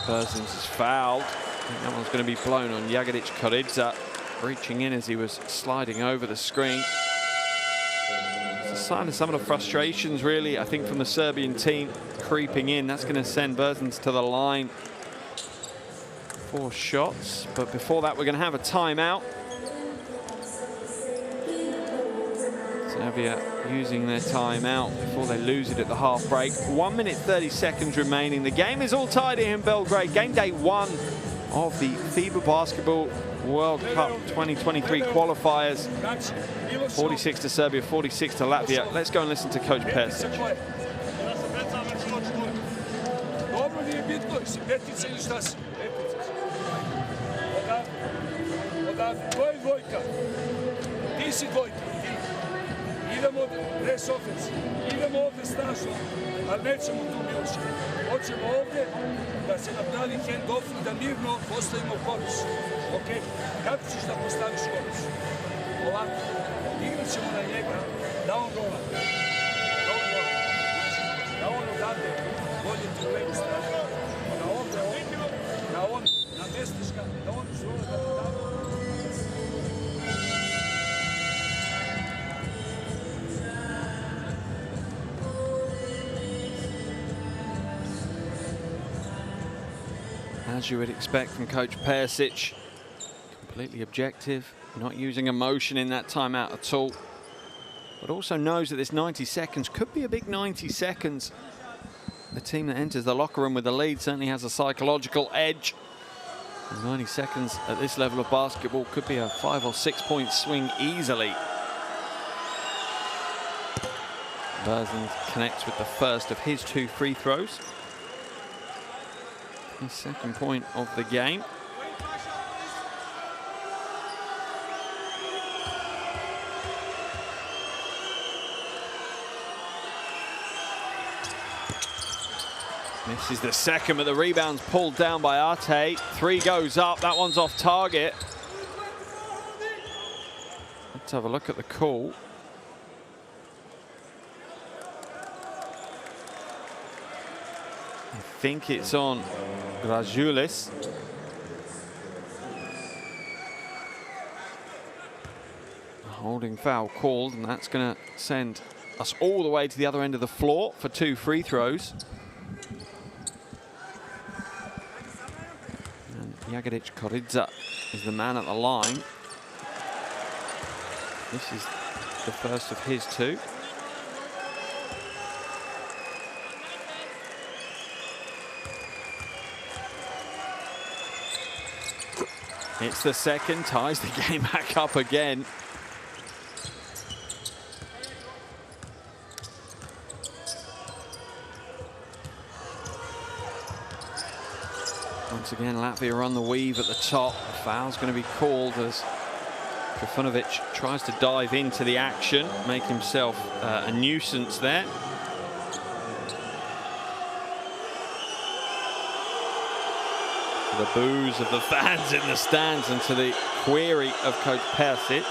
Berzins is fouled. I think that one's going to be blown on Jagodic Koridze, reaching in as he was sliding over the screen. It's a sign of some of the frustrations, really, I think, from the Serbian team creeping in. That's going to send Berzins to the line for shots. But before that, we're going to have a timeout. Serbia using their timeout before they lose it at the half break. 1 minute 30 seconds remaining. The game is all tied here in Belgrade. Game day 1 of the FIBA Basketball World Cup 2023 qualifiers. 46 to Serbia, 46 to Latvia. Let's go and listen to Coach Persic. Idemo res ofens, idemo ovdje snažno, ali nećemo tu Miloša. Hoćemo ovdje da se napravi hand-off i da mirno postavimo korus. Ok? Kako ćeš da postaviš korus? Ovako, igrat ćemo na njega, da on rola. Da on odavde bolje ti u levu stranu. Da ovdje, da on namestiš ga, da on izrola da odavde. As you would expect from Coach Persic, completely objective, not using emotion in that timeout at all, but also knows that this 90 seconds could be a big 90 seconds. The team that enters the locker room with the lead certainly has a psychological edge. And 90 seconds at this level of basketball could be a 5 or 6 point swing easily. Berzins connects with the first of his 2 free throws. his second point of the game. This is the second, but the rebound's pulled down by Arte. 3 goes up, that one's off target. Let's have a look at the call. I think it's on Grajulis. A holding foul called, and that's going to send us all the way to the other end of the floor for 2 free throws. Jagadic Koridza is the man at the line. This is the first of his 2. It's the second, ties the game back up again. Once again, Latvia on the weave at the top. The foul's going to be called as Trifunovic tries to dive into the action, make himself a nuisance there. To the boos of the fans in the stands and to the query of Coach Persic.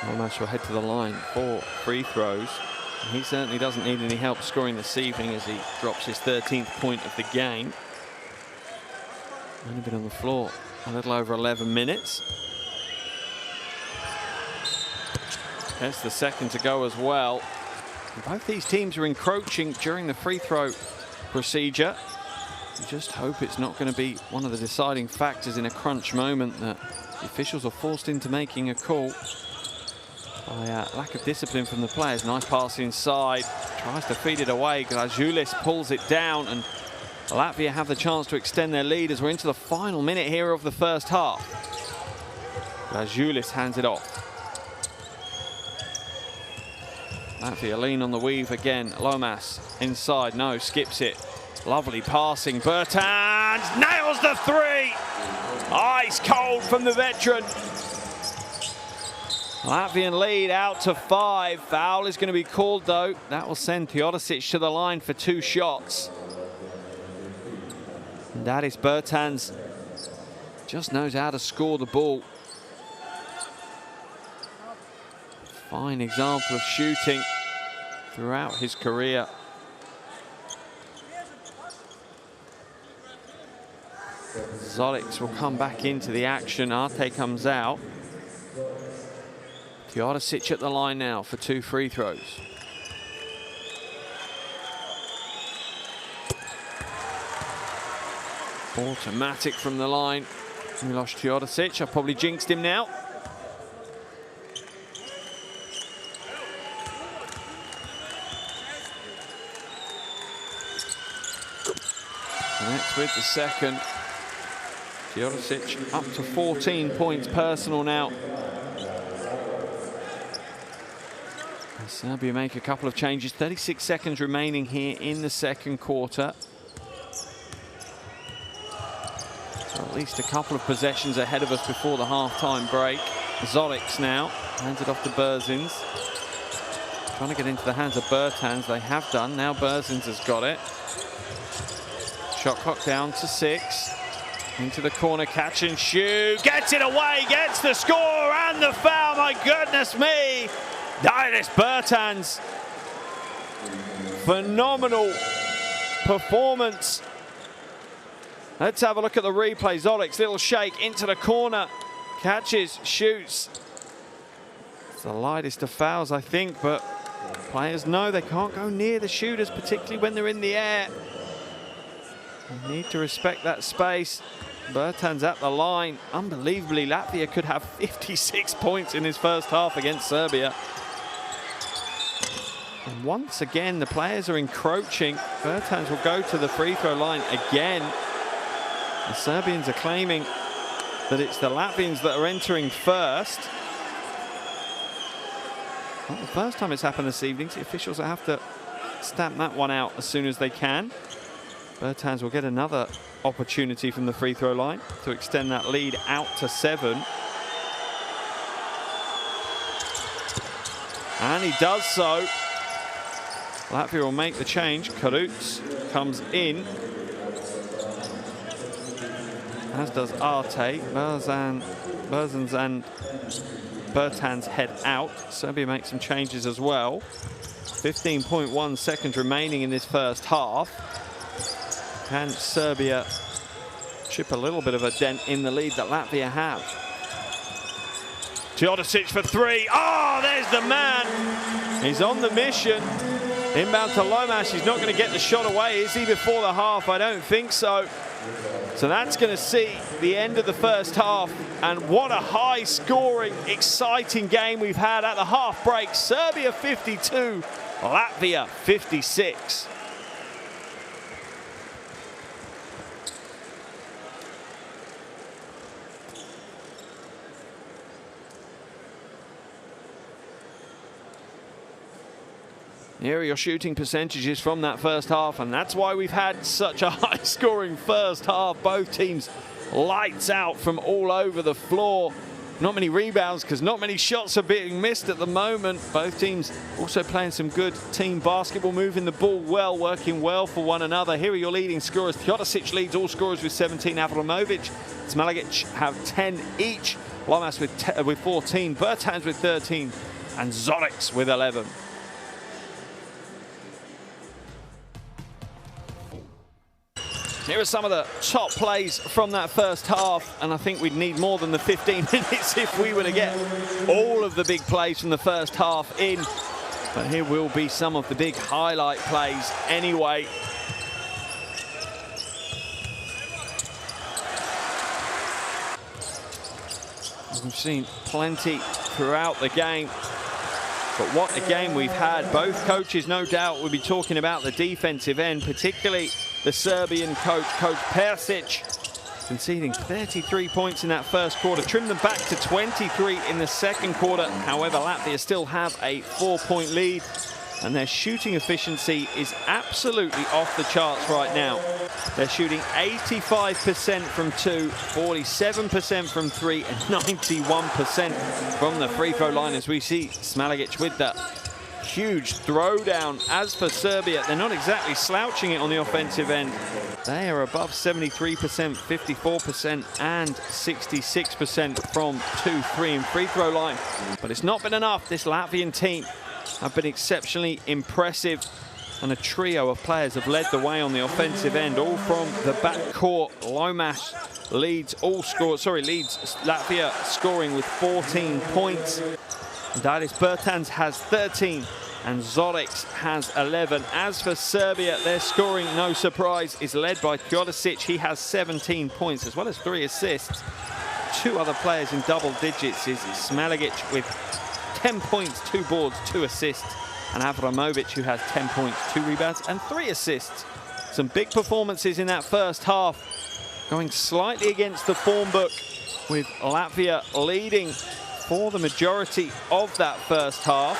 Lomas will head to the line for free throws. He certainly doesn't need any help scoring this evening as he drops his 13th point of the game. Only been on the floor a little over 11 minutes. That's the second to go as well. And both these teams are encroaching during the free throw procedure. You just hope it's not going to be one of the deciding factors in a crunch moment that the officials are forced into making a call. By lack of discipline from the players. Nice pass inside, tries to feed it away. Grajulis pulls it down, and Latvia have the chance to extend their lead as we're into the final minute here of the first half. Grajulis hands it off. Latvia lean on the weave again. Lomas inside, no, skips it. Lovely passing. Bertans nails the 3. Ice cold from the veteran. Latvian lead out to 5. Foul is going to be called though. That will send Teodosic to the line for 2 shots. And Dadis Bertans just knows how to score the ball. Fine example of shooting throughout his career. Zolic will come back into the action. Arte comes out. Teodosic at the line now for 2 free throws. Automatic from the line. Milos Teodosic, I've probably jinxed him now. Next with the second. Teodosic up to 14 points personal now. Serbia make a couple of changes. 36 seconds remaining here in the second quarter. So at least a couple of possessions ahead of us before the half-time break. Zolic now hands it off to Berzins. Trying to get into the hands of Bertans. They have done. Now Berzins has got it. Shot clock down to 6. Into the corner, catch and shoot. Gets it away, gets the score and the foul. My goodness me. Dadis Bertans. Phenomenal performance. Let's have a look at the replay. Zolic's little shake into the corner. Catches, shoots. It's the lightest of fouls, I think, but players know they can't go near the shooters, particularly when they're in the air. They need to respect that space. Bertans at the line. Unbelievably, Latvia could have 56 points in his first half against Serbia. And once again, the players are encroaching. Bertans will go to the free throw line again. The Serbians are claiming that it's the Latvians that are entering first. Not the first time it's happened this evening. The officials will have to stamp that one out as soon as they can. Bertans will get another opportunity from the free throw line to extend that lead out to 7. And he does so. Latvia will make the change. Karuts comes in, as does Arte. Berzans and Bertans head out. Serbia makes some changes as well. 15.1 seconds remaining in this first half. Can Serbia chip a little bit of a dent in the lead that Latvia have? Teodosic for 3. Oh, there's the man. He's on the mission. Inbound to Lomas. He's not going to get the shot away, is he, before the half? I don't think so. So that's going to see the end of the first half. And what a high-scoring, exciting game we've had at the half break. Serbia 52, Latvia 56. Here are your shooting percentages from that first half, and that's why we've had such a high-scoring first half. Both teams lights out from all over the floor. Not many rebounds because not many shots are being missed at the moment. Both teams also playing some good team basketball, moving the ball well, working well for one another. Here are your leading scorers. Teodosic leads all scorers with 17. Avramovic, Smailagic have 10 each. Lomas with 14. Bertans with 13. And Zoric with 11. Here are some of the top plays from that first half, and I think we'd need more than the 15 minutes if we were to get all of the big plays from the first half in. But here will be some of the big highlight plays anyway. We've seen plenty throughout the game. But what a game we've had. Both coaches, no doubt, will be talking about the defensive end, particularly the Serbian coach, Coach Persic, conceding 33 points in that first quarter, trimmed them back to 23 in the second quarter. However, Latvia still have a 4-point lead, and their shooting efficiency is absolutely off the charts right now. They're shooting 85% from 2, 47% from 3, and 91% from the free throw line, as we see Smailagic with that huge throwdown. As for Serbia, they're not exactly slouching it on the offensive end. They are above 73%, 54%, and 66% from 2, 3, and free throw line. But it's not been enough. This Latvian team have been exceptionally impressive, and a trio of players have led the way on the offensive end, all from the backcourt. Lomas leads Latvia scoring with 14 points. Daris Bertans has 13 and Zoric has 11. As for Serbia, their scoring, no surprise, is led by Teodosic. He has 17 points as well as 3 assists. 2 other players in double digits is Smailagic with 10 points, 2 boards, 2 assists, and Avramovic, who has 10 points, 2 rebounds, and 3 assists. Some big performances in that first half, going slightly against the form book, with Latvia leading for the majority of that first half.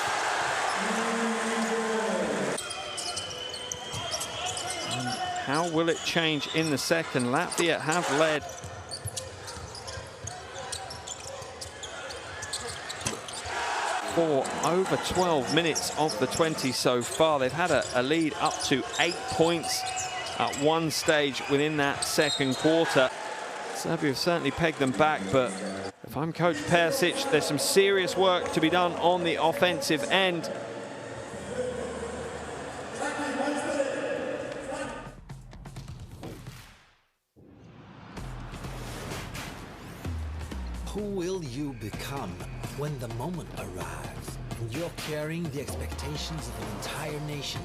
And how will it change in the second? Latvia have led for over 12 minutes of the 20 so far. They've had a lead up to 8 points at one stage within that second quarter. Serbia have certainly pegged them back, but if I'm Coach Persic, there's some serious work to be done on the offensive end. Who will you become when the moment arrives and you're carrying the expectations of an entire nation,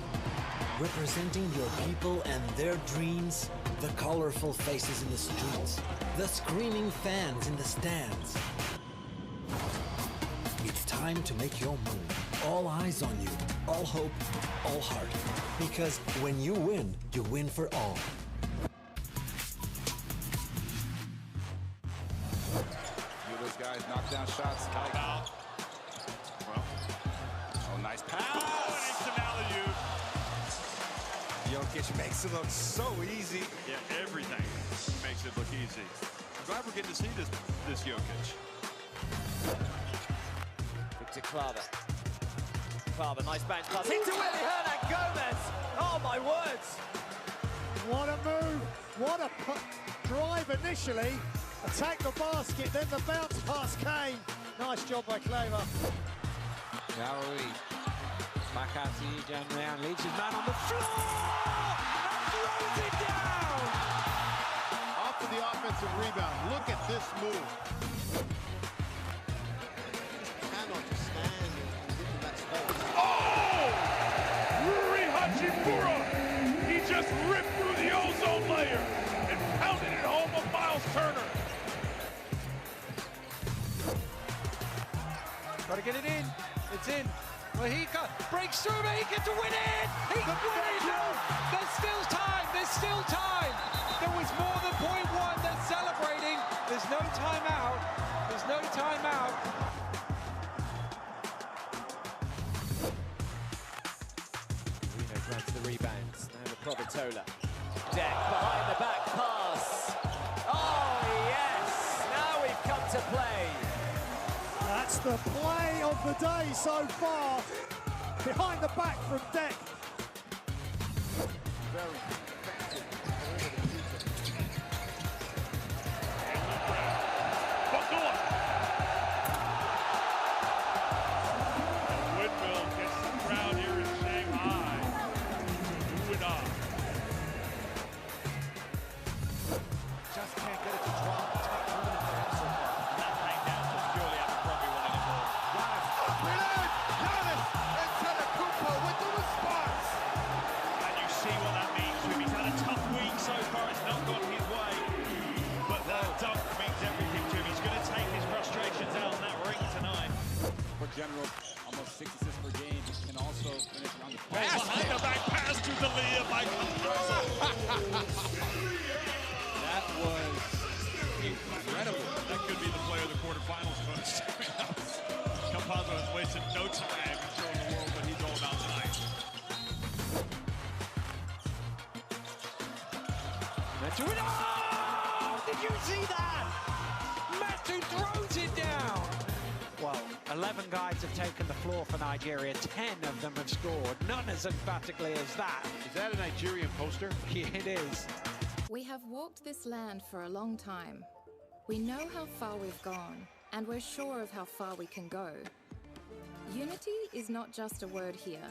representing your people and their dreams, the colorful faces in the streets, the screaming fans in the stands? It's time to make your move. All eyes on you, all hope, all heart. Because when you win for all. Guys knock down shots. Well, Jokic makes it look so easy. Yeah, everything makes it look easy. I'm glad we're getting to see this Jokic. Victor Klaver. Klaver, nice bounce pass into Willie Hernan Gomez. Oh my words! What a move! What a drive initially. Attack the basket, then the bounce pass came. Nice job by Klaver. Gowrie. Back out to Ejan now, leaves his man on the floor! And throws it down! Off of the offensive rebound. Look at this move. Cannot just stand and get in that space. Oh! Rui Hachimura! He just ripped through the ozone layer and pounded it home on Miles Turner. Got to get it in. It's in. Mahika breaks through. Mahika to win it. He can win it. There's still time. There's still time. There was more than .1. They're celebrating. There's no timeout. There's no timeout. Reno grabs the rebounds. Now the Provitola. Deck behind the back pass. Oh yes. Now we've come to play. That's the play of the day so far. Behind the back from Deck. Very effective. Woodville gets the crowd here in Shanghai. Just can't get it to drop. General, almost 66 per game, can also finish around the pass. Behind the back pass to D'Elia by Campazzo. That was incredible. That could be the player of the quarterfinals, coach. Campazzo has wasted no time showing the world what he's all about tonight. Metu, oh! Did you see that? Metu throws it down. Well, 11 guys have taken the floor for Nigeria. 10 of them have scored. None as emphatically as that. Is that a Nigerian poster? Yeah, it is. We have walked this land for a long time. We know how far we've gone, and we're sure of how far we can go. Unity is not just a word here.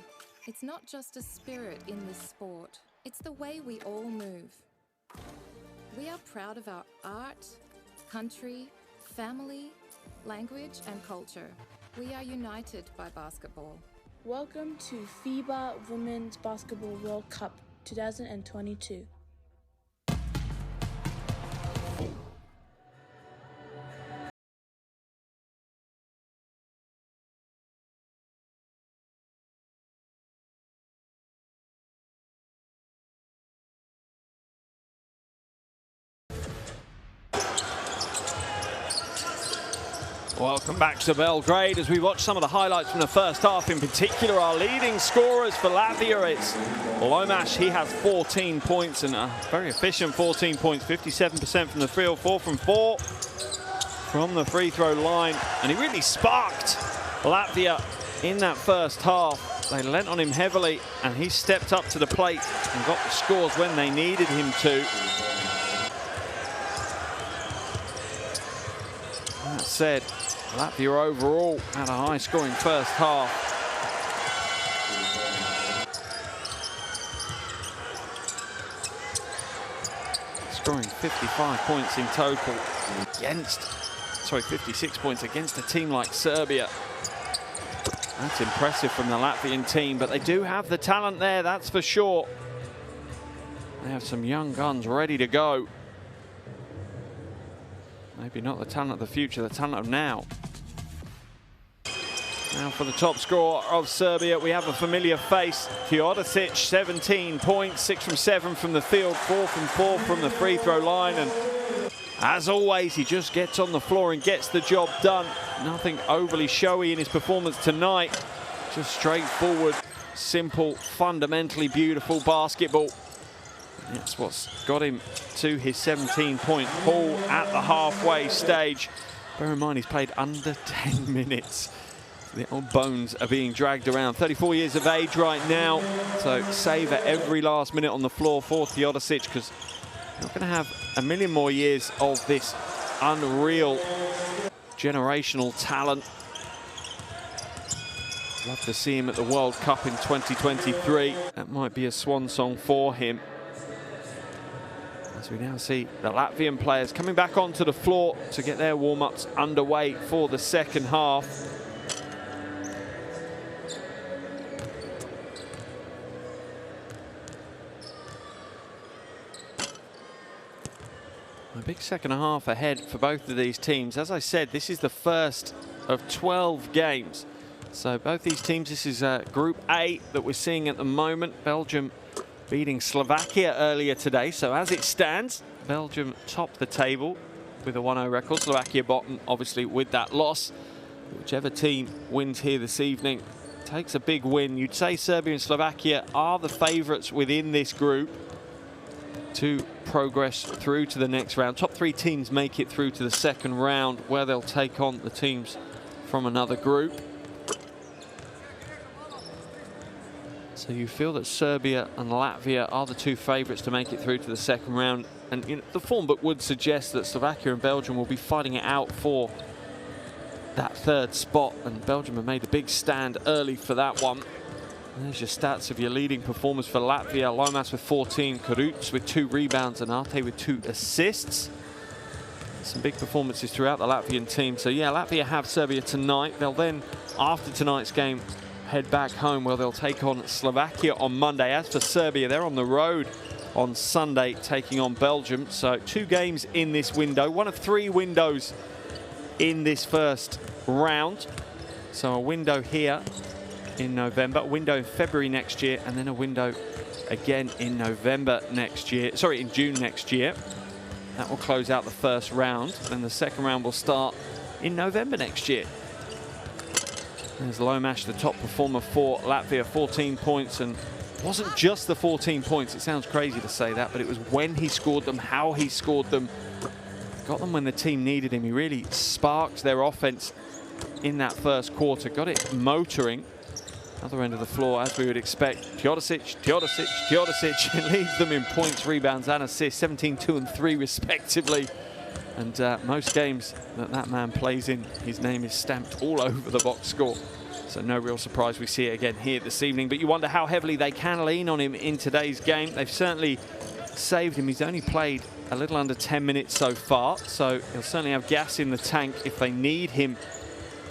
It's not just a spirit in this sport. It's the way we all move. We are proud of our art, country, family, language and culture. We are united by basketball. Welcome to FIBA Women's Basketball World Cup 2022. Welcome back to Belgrade as we watch some of the highlights from the first half. In particular, our leading scorers for Latvia, it's Lomash. He has 14 points and a very efficient 14 points, 57% from the field, 4 from 4 from the free throw line. And he really sparked Latvia in that first half. They lent on him heavily and he stepped up to the plate and got the scores when they needed him to. That said, Latvia overall had a high-scoring first half. Scoring 55 points in total against, 56 points against a team like Serbia. That's impressive from the Latvian team, but they do have the talent there, that's for sure. They have some young guns ready to go. Maybe not the talent of the future, the talent of now. Now for the top scorer of Serbia, we have a familiar face, Teodosic, 17 points, 6 from 7 from the field, 4 from 4 from the free throw line. And as always, he just gets on the floor and gets the job done. Nothing overly showy in his performance tonight. Just straightforward, simple, fundamentally beautiful basketball. It's what's got him to his 17-point haul at the halfway stage. Bear in mind, he's played under 10 minutes. The old bones are being dragged around. 34 years of age right now, so savour every last minute on the floor for Teodosic, because you're not going to have a million more years of this unreal generational talent. Love to see him at the World Cup in 2023. That might be a swan song for him. As we now see the Latvian players coming back onto the floor to get their warm-ups underway for the second half. A big second half ahead for both of these teams. As I said, this is the first of 12 games. So both these teams, this is Group A that we're seeing at the moment. Belgium beating Slovakia earlier today. So as it stands, Belgium top the table with a 1-0 record. Slovakia bottom, obviously, with that loss. Whichever team wins here this evening takes a big win. You'd say Serbia and Slovakia are the favourites within this group to progress through to the next round. Top three teams make it through to the second round, where they'll take on the teams from another group. So you feel that Serbia and Latvia are the two favourites to make it through to the second round. And you know, the form book would suggest that Slovakia and Belgium will be fighting it out for that third spot. And Belgium have made a big stand early for that one. And there's your stats of your leading performers for Latvia. Lomas with 14, Karuts with 2 rebounds, and Arte with 2 assists. Some big performances throughout the Latvian team. So yeah, Latvia have Serbia tonight. They'll then, after tonight's game, head back home where they'll take on Slovakia on Monday. As for Serbia, they're on the road on Sunday taking on Belgium. So 2 games in this window, one of 3 windows in this first round. So a window here in November, a window in February next year, and then a window again in November next year, sorry, in June next year. That will close out the first round, and the second round will start in November next year. There's Lomas, the top performer for Latvia, 14 points, and it wasn't just the 14 points. It sounds crazy to say that, but it was when he scored them, how he scored them. Got them when the team needed him. He really sparked their offense in that first quarter, got it motoring. Other end of the floor, as we would expect. Teodosic leads them in points, rebounds, and assists, 17, 2, and 3 respectively. And most games that man plays in, his name is stamped all over the box score. So no real surprise we see it again here this evening. But you wonder how heavily they can lean on him in today's game. They've certainly saved him. He's only played a little under 10 minutes so far. So he'll certainly have gas in the tank if they need him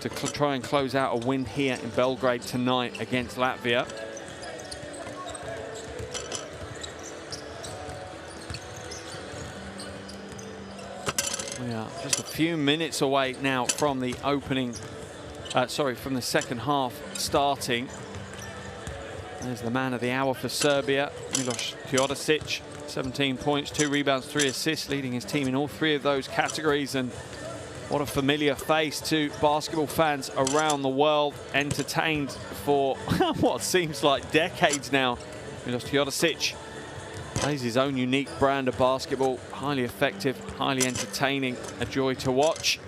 to try and close out a win here in Belgrade tonight against Latvia. We are just a few minutes away now from the opening, from the second half starting. There's the man of the hour for Serbia, Milos Teodosic, 17 points, 2 rebounds, 3 assists, leading his team in all 3 of those categories. And what a familiar face to basketball fans around the world, entertained for what seems like decades now. Milos Teodosic plays his own unique brand of basketball, highly effective, highly entertaining, a joy to watch.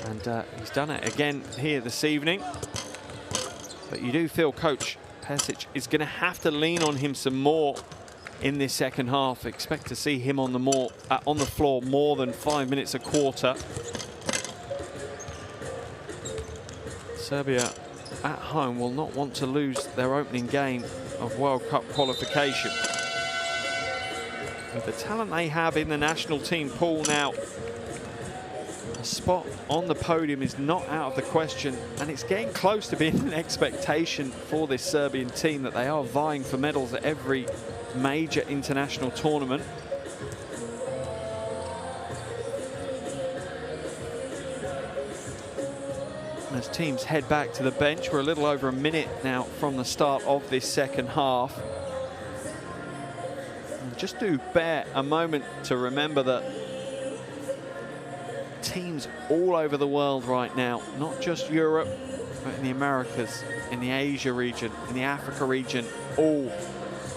And he's done it again here this evening. But you do feel Coach Pesic is going to have to lean on him some more in this second half. Expect to see him on the floor more than 5 minutes a quarter. Serbia at home will not want to lose their opening game of World Cup qualification. With the talent they have in the national team pool now, a spot on the podium is not out of the question, and it's getting close to being an expectation for this Serbian team that they are vying for medals at every major international tournament. As teams head back to the bench, we're a little over a minute now from the start of this second half. And just do bear a moment to remember that teams all over the world right now, not just Europe, but in the Americas, in the Asia region, in the Africa region, all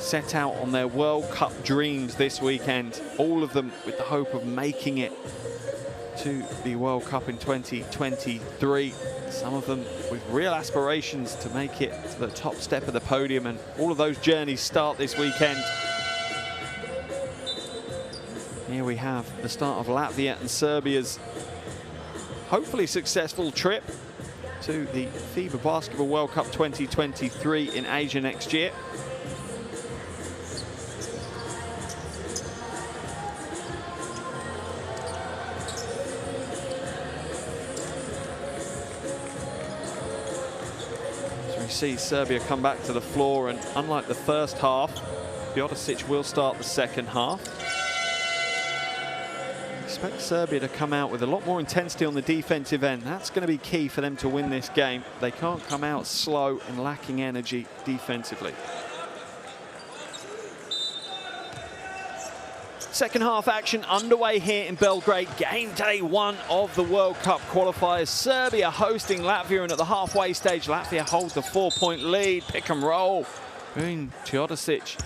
set out on their World Cup dreams this weekend, all of them with the hope of making it to the World Cup in 2023. Some of them with real aspirations to make it to the top step of the podium, and all of those journeys start this weekend. Here we have the start of Latvia and Serbia's hopefully successful trip to the FIBA Basketball World Cup 2023 in Asia next year. So we see Serbia come back to the floor, and unlike the first half, Teodosic will start the second half. Expect Serbia to come out with a lot more intensity on the defensive end. That's going to be key for them to win this game. They can't come out slow and lacking energy defensively. Second half action underway here in Belgrade. Game day 1 of the World Cup qualifiers. Serbia hosting Latvia, and at the halfway stage, Latvia holds the 4-point lead. Pick and roll between Teodosic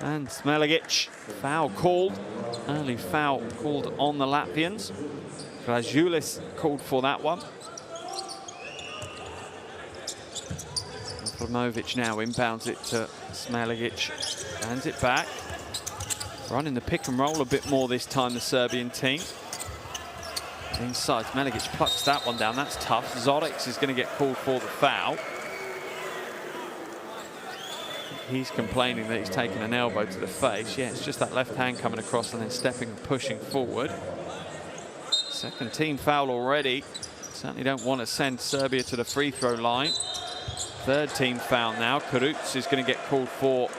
and Smailagic. Foul called. Early foul called on the Latvians. Grajulis called for that one. Avramovic now inbounds it to Smailagic. Hands it back. Running the pick and roll a bit more this time, the Serbian team. Inside, Smailagic plucks that one down. That's tough. Zoric is going to get called for the foul. He's complaining that he's taken an elbow to the face. Yeah, it's just that left hand coming across and then stepping and pushing forward. Second team foul already. Certainly don't want to send Serbia to the free throw line. Third team foul now. Kuruc is going to get called for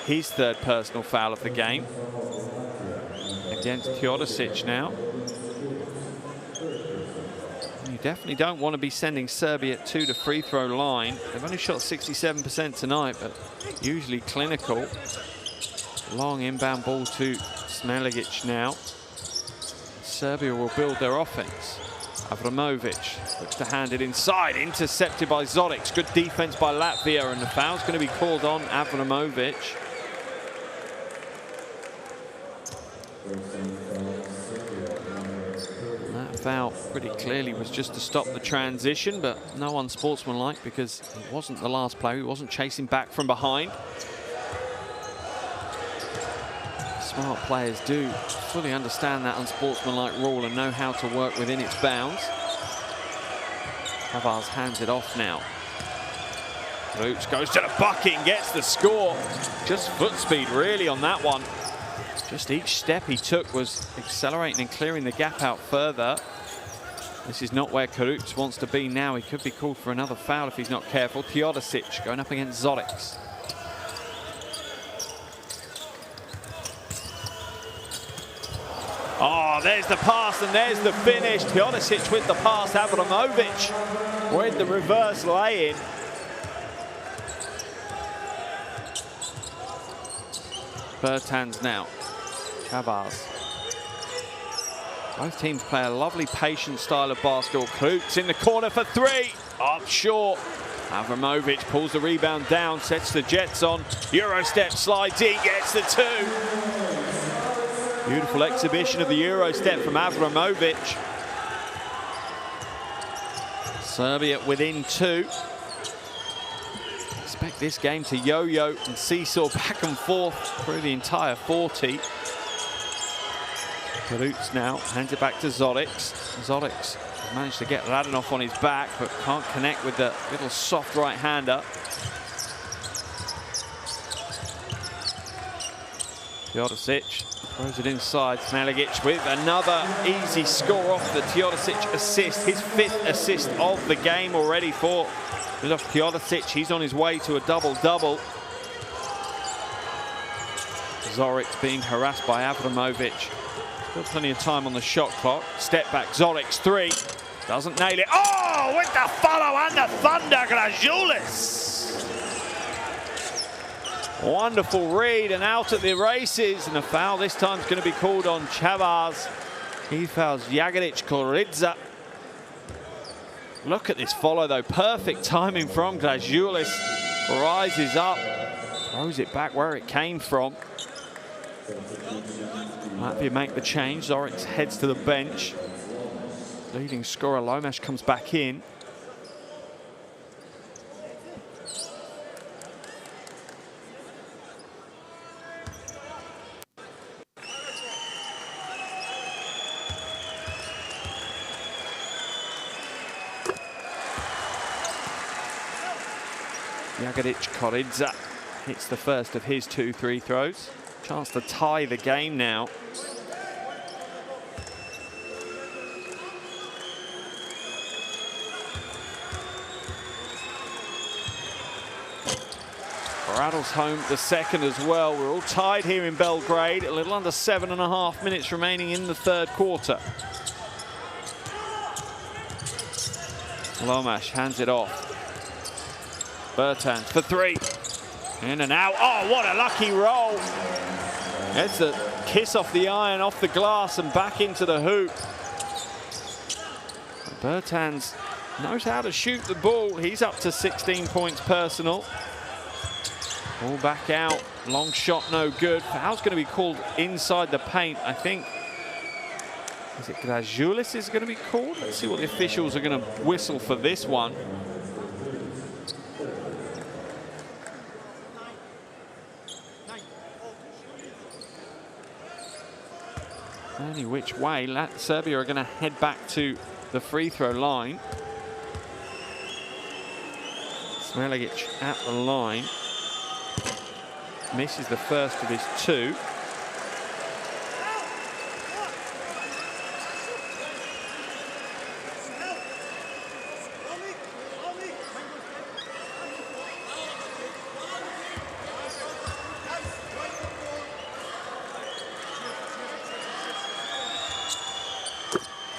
his third personal foul of the game. Against Teodosic now. You definitely don't want to be sending Serbia to the free throw line. They've only shot 67% tonight, but usually clinical. Long inbound ball to Smailagic now. Serbia will build their offense. Avramovic looks to hand it inside, intercepted by Zoric. Good defense by Latvia, and the foul's going to be called on Avramovic. That foul pretty clearly was just to stop the transition, but no unsportsmanlike because it wasn't the last player. He wasn't chasing back from behind. Smart players do fully understand that unsportsmanlike rule and know how to work within its bounds. Tavares hands it off now. Luch goes to the bucket and gets the score. Just foot speed really on that one. Just each step he took was accelerating and clearing the gap out further. This is not where Kuruc wants to be now. He could be called for another foul if he's not careful. Teodosic going up against Zoric. Oh, there's the pass and there's the finish. Teodosic with the pass. Avramovic with the reverse lay-in. Bertans now. Tavares. Both teams play a lovely patient style of basketball. Kuruc in the corner for three. Up short. Avramovic pulls the rebound down, sets the Jets on. Euro step, slides in, gets the two. Beautiful exhibition of the Euro step from Avramovic. Serbia within two. Expect this game to yo-yo and seesaw back and forth through the entire 40. Kuruc now hands it back to Zoric. Zoric managed to get Radanov on his back, but can't connect with the little soft right-hander. Teodosic throws it inside. Smailagic with another easy score off the Teodosic assist. His 5th assist of the game already for Miloš Teodosic. He's on his way to a double-double. Zoric being harassed by Avramovic. Still plenty of time on the shot clock. Step back, Zoric, three. Doesn't nail it. Oh, with the follow and the thunder, Grajulis. Wonderful read and out at the races. And the foul this time is going to be called on Chavaz. He fouls Jagadic Koridza. Look at this follow though. Perfect timing from Grajulis. Rises up. Throws it back where it came from. Latvia make the change. Zoric heads to the bench. Leading scorer Lomash comes back in. Koridza hits the first of his 2 free throws. Chance to tie the game now. Rattles home the second as well. We're all tied here in Belgrade. A little under 7.5 minutes remaining in the third quarter. Lomash hands it off. Bertans for 3. In and out. Oh, what a lucky roll. It's a kiss off the iron, off the glass, and back into the hoop. Bertans knows how to shoot the ball. He's up to 16 points personal. Ball back out. Long shot, no good. Foul's going to be called inside the paint, I think. Is it Grajulis is going to be called? Let's see what the officials are going to whistle for this one. Any which way, Serbia are going to head back to the free throw line. Smailagic at the line. Misses the first of his 2.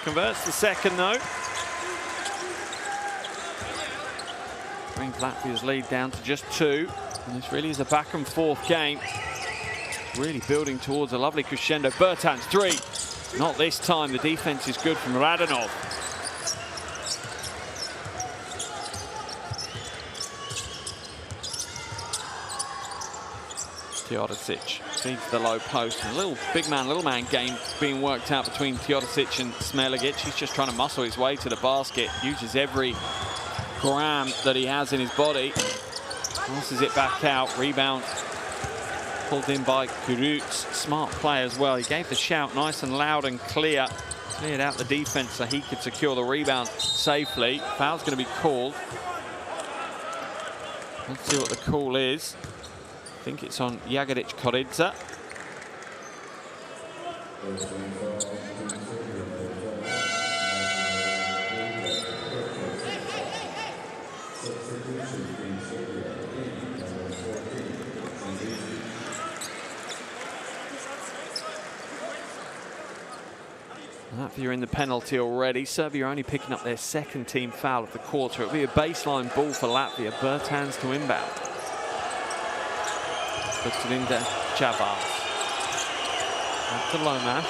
Converts the second, though. Brings Latvia's lead down to just 2. And this really is a back and forth game. Really building towards a lovely crescendo. Bertans 3. Not this time. The defense is good from Radanov. Teodosic feeds the low post. And a little big man, little man game being worked out between Teodosic and Smailagic. He's just trying to muscle his way to the basket. Uses every gram that he has in his body. Passes it back out. Rebound pulled in by Kurutz. Smart play as well. He gave the shout nice and loud and clear. Cleared out the defense so he could secure the rebound safely. Foul's going to be called. Let's see what the call is. I think it's on Jagadic Koridza. Latvia in the penalty already. Serbia only picking up their second team foul of the quarter. It'll be a baseline ball for Latvia. Bertans to inbound. Puts it into Chavas. Back to Lomash.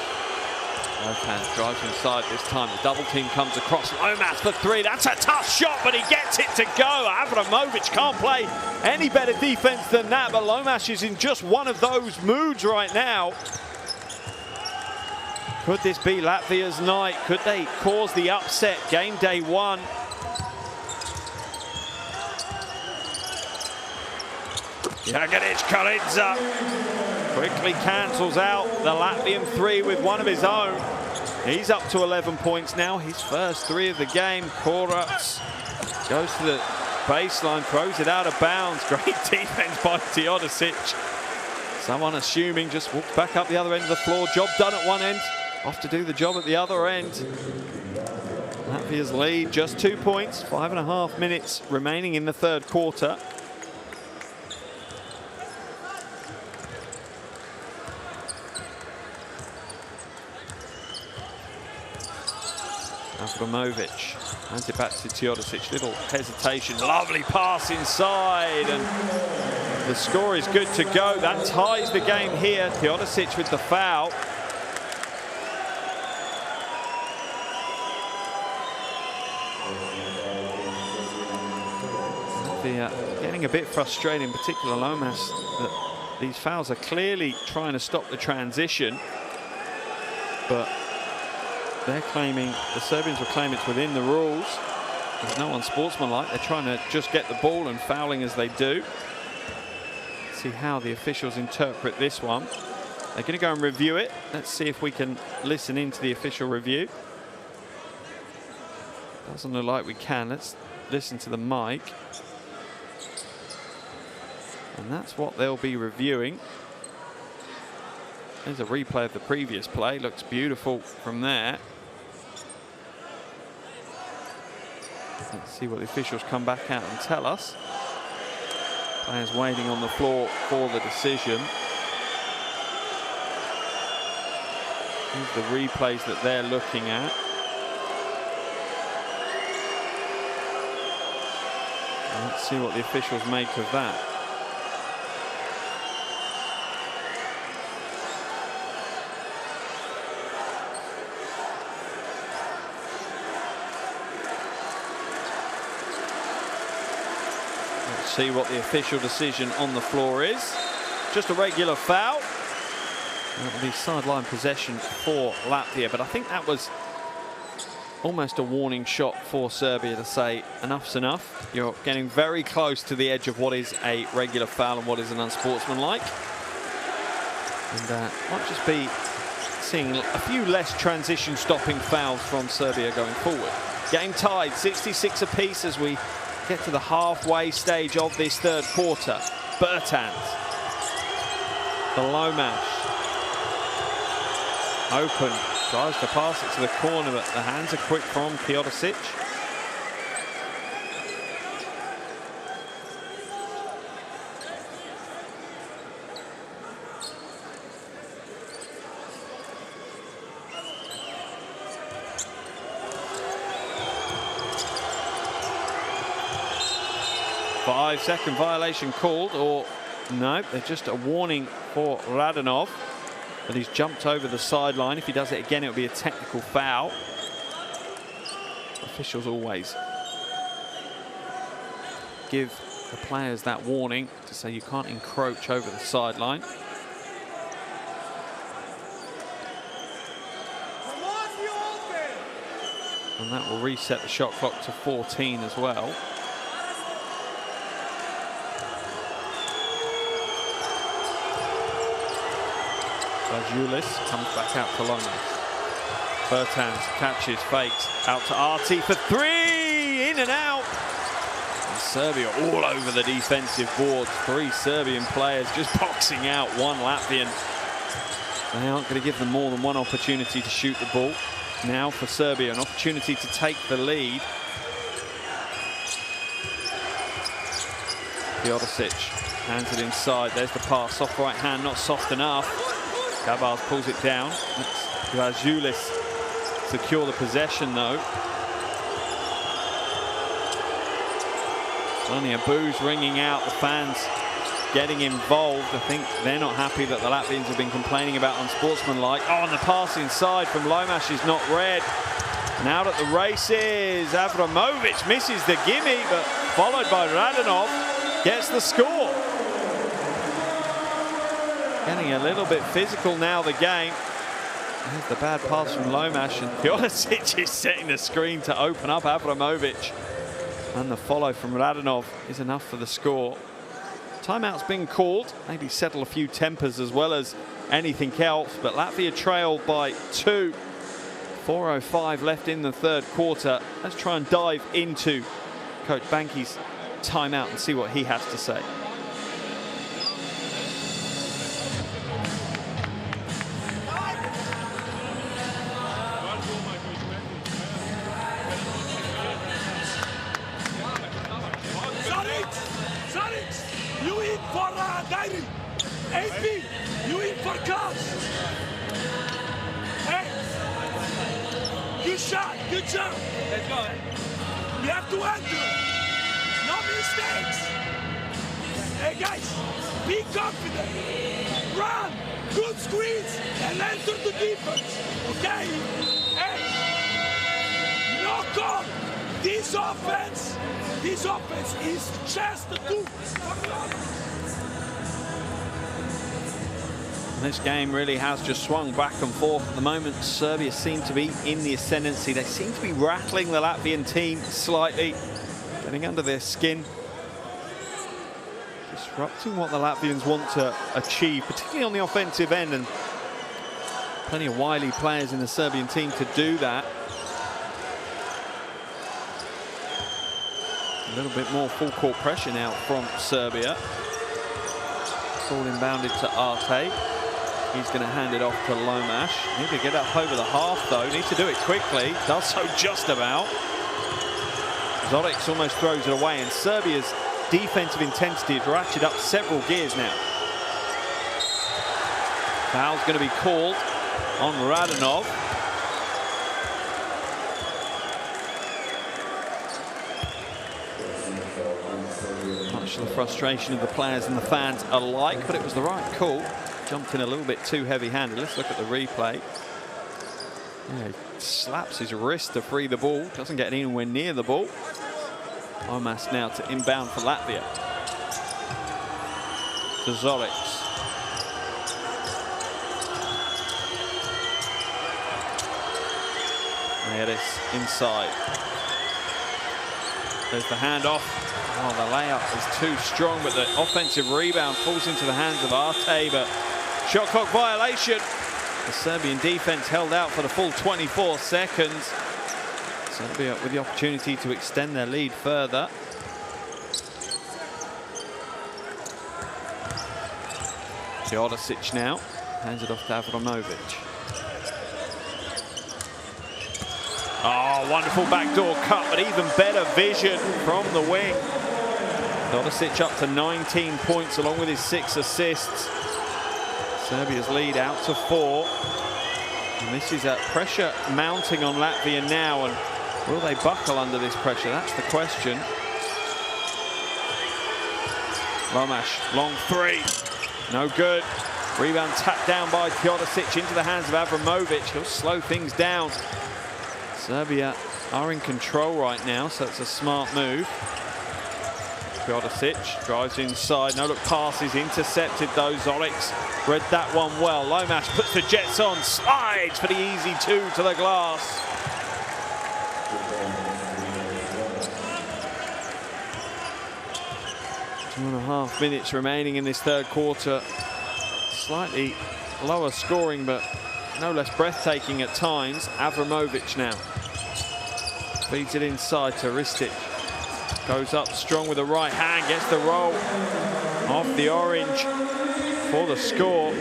Bertans drives inside this time. The double team comes across. Lomash for 3. That's a tough shot, but he gets it to go. Avramovic can't play any better defense than that, but Lomash is in just one of those moods right now. Could this be Latvia's night? Could they cause the upset? Game day 1. Jagadic Koridza quickly cancels out the Latvian 3 with one of his own. He's up to 11 points now. His first 3 of the game. Koruts goes to the baseline, throws it out of bounds. Great defense by Teodosic. Someone assuming just walks back up the other end of the floor. Job done at one end. Off to do the job at the other end. Latvia's lead, just 2 points, 5.5 minutes remaining in the third quarter. Avramovic hands it back to Teodosic. Little hesitation, lovely pass inside, and the score is good to go. That ties the game here. Teodosic with the foul. Latvia getting a bit frustrated, in particular Lomas, that these fouls are clearly trying to stop the transition, but they're claiming, the Serbians will claim it's within the rules. There's no unsportsmanlike. They're trying to just get the ball and fouling as they do. Let's see how the officials interpret this one. They're going to go and review it. Let's see if we can listen into the official review. Doesn't look like we can. Let's listen to the mic. And that's what they'll be reviewing. There's a replay of the previous play. Looks beautiful from there. Let's see what the officials come back out and tell us. Players waiting on the floor for the decision. Here's the replays that they're looking at. And let's see what the officials make of that. Let's see what the official decision on the floor is. Just a regular foul. That'll be sideline possession for Latvia, but I think that was almost a warning shot for Serbia to say enough's enough. You're getting very close to the edge of what is a regular foul and what is an unsportsmanlike. And might just be seeing a few less transition stopping fouls from Serbia going forward. Game tied, 66 apiece as we get to the halfway stage of this third quarter. Bertans, the Lomas. Open, tries to pass it to the corner, but the hands are quick from Teodosic. Five-second violation called, or no, they're just a warning for Radanov. But he's jumped over the sideline. If he does it again, it'll be a technical foul. Officials always give the players that warning to say you can't encroach over the sideline. And that will reset the shot clock to 14 as well. Julis comes back out to Lomas. Bertans catches, fakes, out to Arti for three, in and out. And Serbia all over the defensive boards. Three Serbian players just boxing out one Latvian. They aren't going to give them more than one opportunity to shoot the ball. Now for Serbia, an opportunity to take the lead. Teodosic hands it inside. There's the pass, soft right hand, not soft enough. Gabars pulls it down. Julis secure the possession though. Only a booze ringing out, the fans getting involved. I think they're not happy that the Latvians have been complaining about unsportsmanlike. Oh, and the pass inside from Lomas is not read. And out at the races, Avramovic misses the gimme, but followed by Radanov, gets the score. Getting a little bit physical now, the game. There's the bad pass from Lomas, and Teodosic is setting the screen to open up Avramovic. And the follow from Radanov is enough for the score. Timeout's been called, maybe settle a few tempers as well as anything else, but Latvia trailed by 2. 4:05 left in the third quarter. Let's try and dive into Coach Banki's timeout and see what he has to say. Good job. Let's go. We have to enter. No mistakes. Hey guys, be confident. Run, good squeeze, and enter the defense. Okay? Hey, no call. This offense This offense is just too. This game really has just swung back and forth. At the moment, Serbia seem to be in the ascendancy. They seem to be rattling the Latvian team slightly, getting under their skin, disrupting what the Latvians want to achieve, particularly on the offensive end, and plenty of wily players in the Serbian team to do that. A little bit more full court pressure now from Serbia. Ball inbounded to Arte. He's going to hand it off to Lomash. Need to get up over the half, though. Needs to do it quickly. Does so just about. Zoric almost throws it away, and Serbia's defensive intensity has ratcheted up several gears now. Foul's going to be called on Radonov. Much to the frustration of the players and the fans alike, but it was the right call. Jumped in a little bit too heavy-handed. Let's look at the replay. Yeah, he slaps his wrist to free the ball. Doesn't get anywhere near the ball. Omas now to inbound for Latvia. To Zoric. Neres inside. There's the handoff. Oh, the layup is too strong, but the offensive rebound falls into the hands of Arte, but shot clock violation. The Serbian defense held out for the full 24 seconds. Serbia with the opportunity to extend their lead further. Teodosic now hands it off to Avramovic. Oh, wonderful backdoor cut, but even better vision from the wing. Teodosic up to 19 points along with his 6 assists. Serbia's lead out to 4. And this is a pressure mounting on Latvia now, and will they buckle under this pressure? That's the question. Lomash, long 3. No good. Rebound tapped down by Teodosic into the hands of Avramovic. He'll slow things down. Serbia are in control right now, so it's a smart move. Teodosic drives inside. No look pass is intercepted though. Zoric read that one well. Lomash puts the Jets on, slides for the easy 2 to the glass. Two and a half minutes remaining in this third quarter. Slightly lower scoring, but no less breathtaking at times. Avramovic now feeds it inside to Ristic. Goes up strong with the right hand, gets the roll off the orange for the score.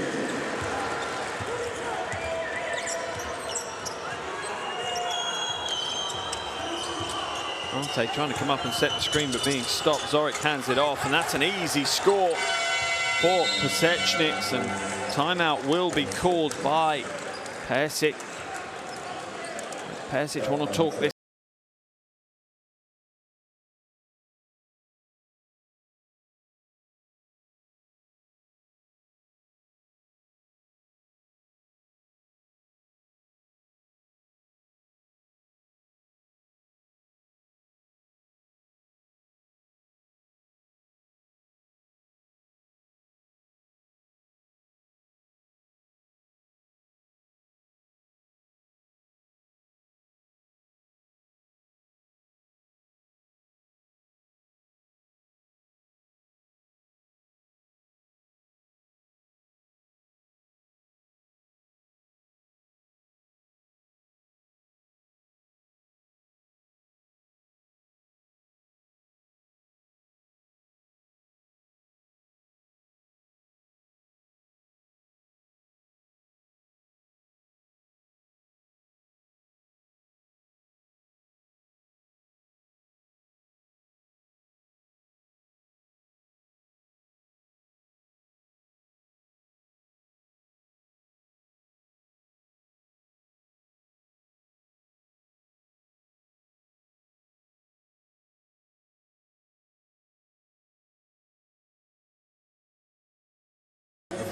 Ante trying to come up and set the screen, but being stopped. Zoric hands it off, and that's an easy score for Pasechniks, and timeout will be called by Persic. Persic want to talk this.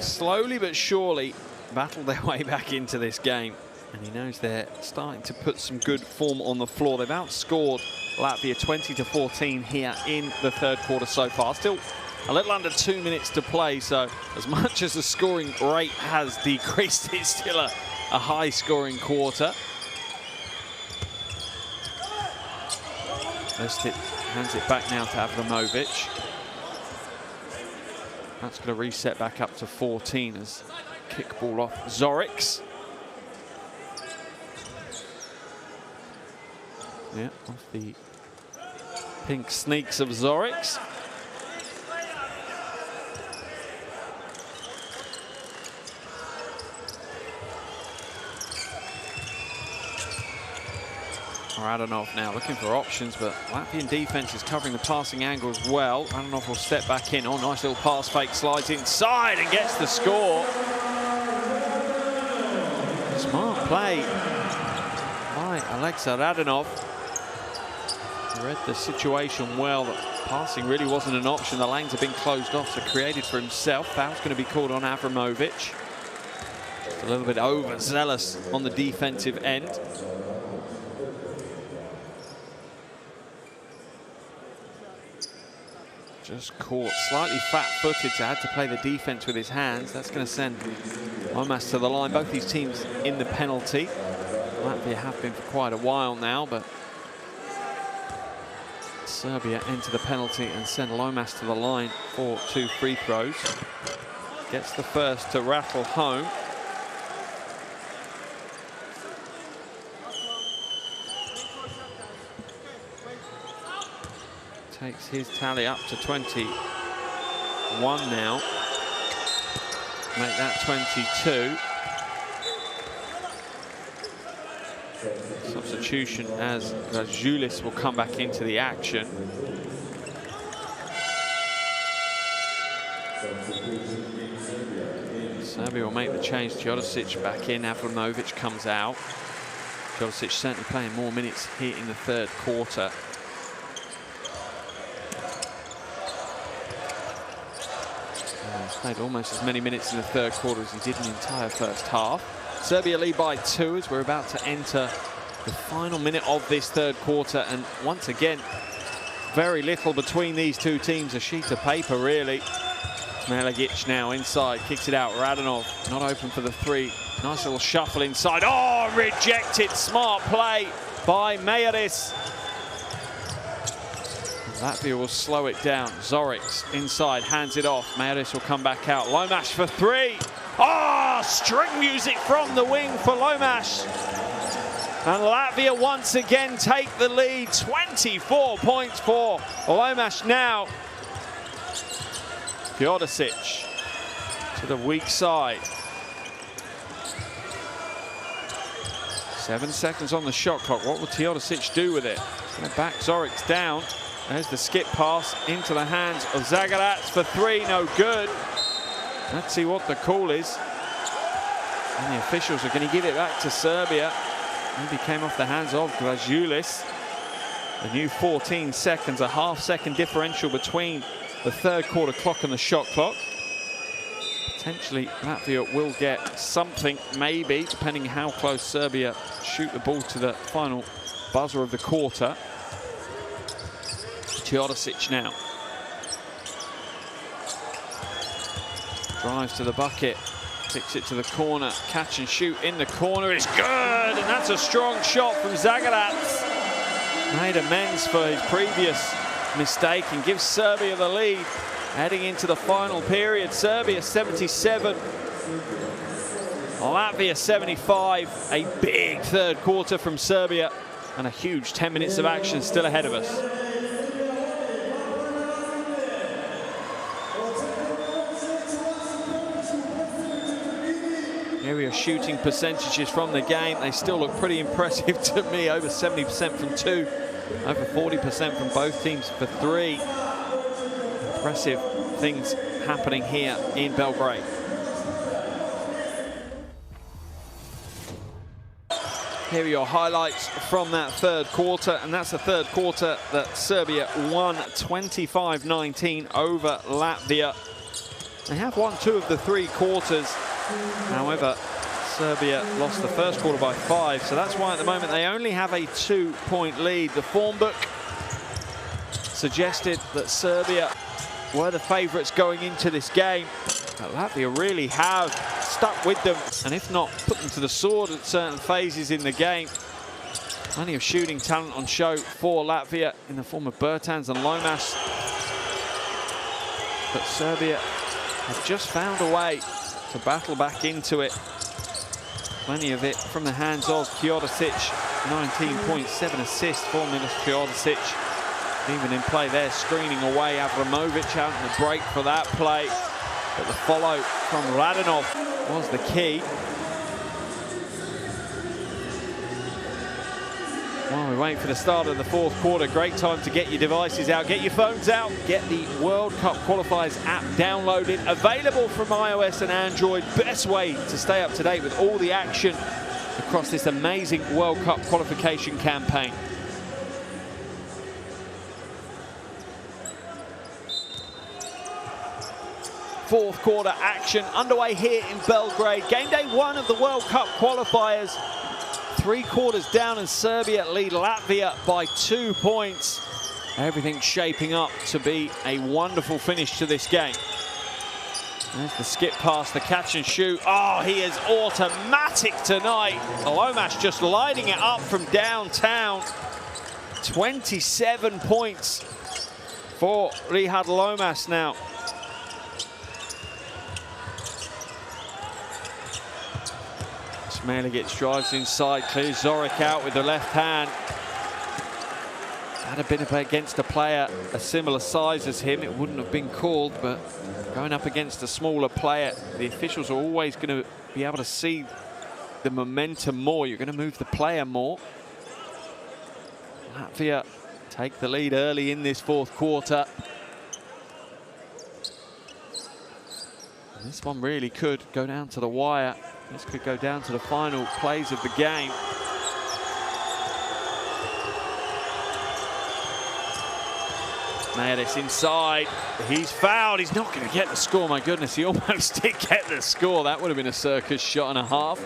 Slowly but surely battled their way back into this game. And he knows they're starting to put some good form on the floor. They've outscored Latvia 20-14 here in the third quarter so far. Still a little under 2 minutes to play, so as much as the scoring rate has decreased, it's still a high-scoring quarter. Lestit hands it back now to Avramovic. That's going to reset back up to 14 as kick ball off Zorics. Yeah, off the pink sneaks of Zorics. Radonov now looking for options, but Latvian defense is covering the passing angle as well. Radonov will step back in. Oh, nice little pass fake, slides inside and gets the score. Smart play by Alexa Radonov. Read the situation well. The passing really wasn't an option. The lanes have been closed off, so created for himself. Foul's going to be called on Avramovic. A little bit overzealous on the defensive end. Just caught slightly fat-footed, so had to play the defense with his hands. That's going to send Lomas to the line. Both these teams in the penalty. Latvia have been for quite a while now, but Serbia enter the penalty and send Lomas to the line for 2 free throws. Gets the first to rattle home. Takes his tally up to 21 now. Make that 22. Substitution as Julis will come back into the action. Serbia will make the change. Teodosic back in. Avramovic comes out. Teodosic certainly playing more minutes here in the third quarter. Played almost as many minutes in the third quarter as he did in the entire first half. Serbia lead by 2 as we're about to enter the final minute of this third quarter, and once again very little between these two teams. A sheet of paper really. Smailagic now inside, kicks it out. Radonov not open for the 3. Nice little shuffle inside. Oh, rejected. Smart play by Mayeris. Latvia will slow it down. Zorics inside, hands it off. Mayeris will come back out. Lomas for 3. Oh, string music from the wing for Lomas. And Latvia once again take the lead. 24 points for Lomas now. Teodosic to the weak side. 7 seconds on the shot clock. What will Teodosic do with it? He's going to back Zorics down. There's the skip pass into the hands of Zagarats for 3, no good. Let's see what the call is. And the officials are going to give it back to Serbia. Maybe came off the hands of Grajulis. The new 14 seconds, a half-second differential between the third quarter clock and the shot clock. Potentially Latvia will get something, maybe, depending how close Serbia shoot the ball to the final buzzer of the quarter. Teodosic now. Drives to the bucket, kicks it to the corner, catch and shoot in the corner is good, and that's a strong shot from Zagarats. Made amends for his previous mistake and gives Serbia the lead heading into the final period. Serbia 77, Latvia 75. A big third quarter from Serbia and a huge 10 minutes of action still ahead of us. Here we are shooting percentages from the game. They still look pretty impressive to me. Over 70% from 2, over 40% from both teams for 3. Impressive things happening here in Belgrade. Here are your highlights from that third quarter, and that's the third quarter that Serbia won 25-19 over Latvia. They have won 2 of the 3 quarters. However, Serbia lost the first quarter by 5, so that's why at the moment they only have a 2-point lead. The form book suggested that Serbia were the favourites going into this game. But Latvia really have stuck with them, and if not, put them to the sword at certain phases in the game. Plenty of shooting talent on show for Latvia in the form of Bertans and Lomas. But Serbia have just found a way to battle back into it. Plenty of it from the hands of Teodosic. 19 points, 7 assists for Milos Teodosic. Even in play there, screening away Avramovic out in the break for that play. But the follow from Radanov was the key. While we wait for the start of the fourth quarter, great time to get your devices out, get your phones out, get the World Cup Qualifiers app downloaded, available from iOS and Android. Best way to stay up to date with all the action across this amazing World Cup qualification campaign. Fourth quarter action underway here in Belgrade. Game day 1 of the World Cup qualifiers. 3 quarters down and Serbia lead Latvia by 2 points. Everything's shaping up to be a wonderful finish to this game. There's the skip pass, the catch and shoot. Oh, he is automatic tonight. Lomas just lighting it up from downtown. 27 points for Rihad Lomas now. Smailagic drives inside, clears Zoric out with the left hand. Had a bit of against a player a similar size as him, it wouldn't have been called, but going up against a smaller player, the officials are always going to be able to see the momentum more. You're going to move the player more. Latvia take the lead early in this fourth quarter. And this one really could go down to the wire. This could go down to the final plays of the game. Mayadis inside. He's fouled. He's not going to get the score. My goodness, he almost did get the score. That would have been a circus shot and a half.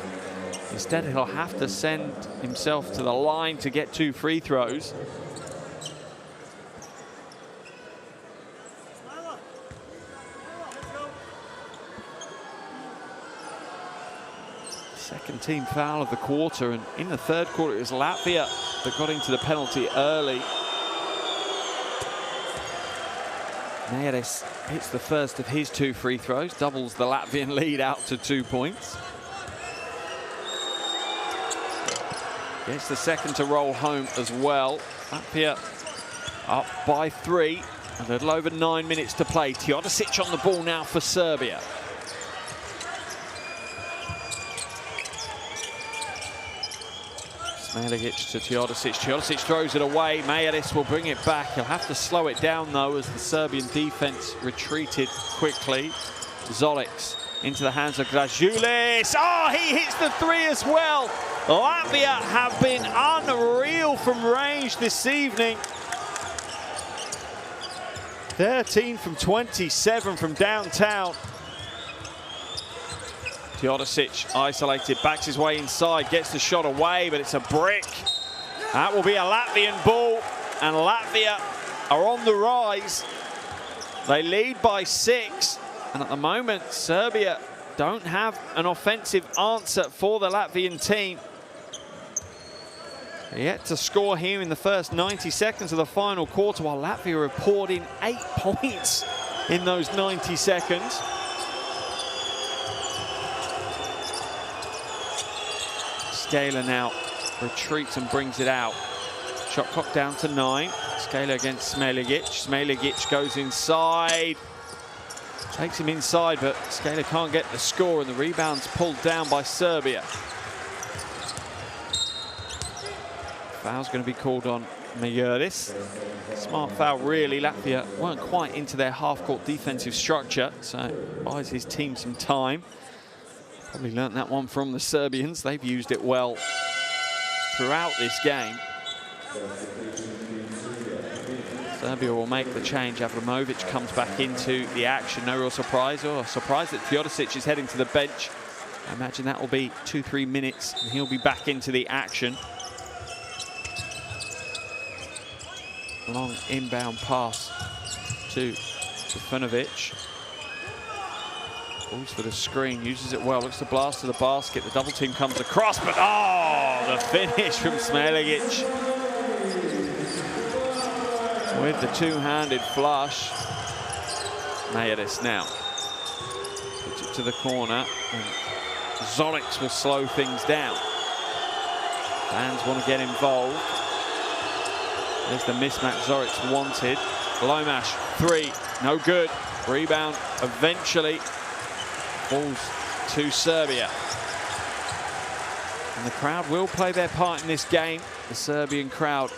Instead, he'll have to send himself to the line to get 2 free throws. Second team foul of the quarter, and in the third quarter it was Latvia that got into the penalty early. Mayadis hits the first of his 2 free throws, doubles the Latvian lead out to 2 points. Gets the second to roll home as well. Latvia up by 3, a little over 9 minutes to play. Teodosic on the ball now for Serbia. Smailagic to Teodosic. Teodosic throws it away. Mayadis will bring it back. He'll have to slow it down, though, as the Serbian defense retreated quickly. Zolic into the hands of Grajulis. Oh, he hits the 3 as well. Latvia have been unreal from range this evening. 13 from 27 from downtown. Teodosic isolated, backs his way inside, gets the shot away, but it's a brick. That will be a Latvian ball, and Latvia are on the rise. They lead by 6, and at the moment, Serbia don't have an offensive answer for the Latvian team. They're yet to score here in the first 90 seconds of the final quarter, while Latvia have poured in 8 points in those 90 seconds. Scala now retreats and brings it out. Shot clock down to 9. Scala against Smailagic. Smailagic goes inside. Takes him inside, but Scala can't get the score, and the rebound's pulled down by Serbia. Foul's going to be called on Mayadis. Smart foul, really. Latvia weren't quite into their half-court defensive structure, so buys his team some time. Probably learnt that one from the Serbians. They've used it well throughout this game. Serbia will make the change. Avramovic comes back into the action. No real surprise, or a surprise that Teodosic is heading to the bench. I imagine that will be 2-3 minutes and he'll be back into the action. Long inbound pass to Stefanovic. Falls for the screen, uses it well, looks to blast to the basket. The double team comes across, but oh, the finish from Smailagic. With the two-handed flush. Mayadis now. Puts it to the corner. And Zoric will slow things down. Fans want to get involved. There's the mismatch Zoric wanted. Lomash, three, no good. Rebound eventually falls to Serbia. And the crowd will play their part in this game. The Serbian crowd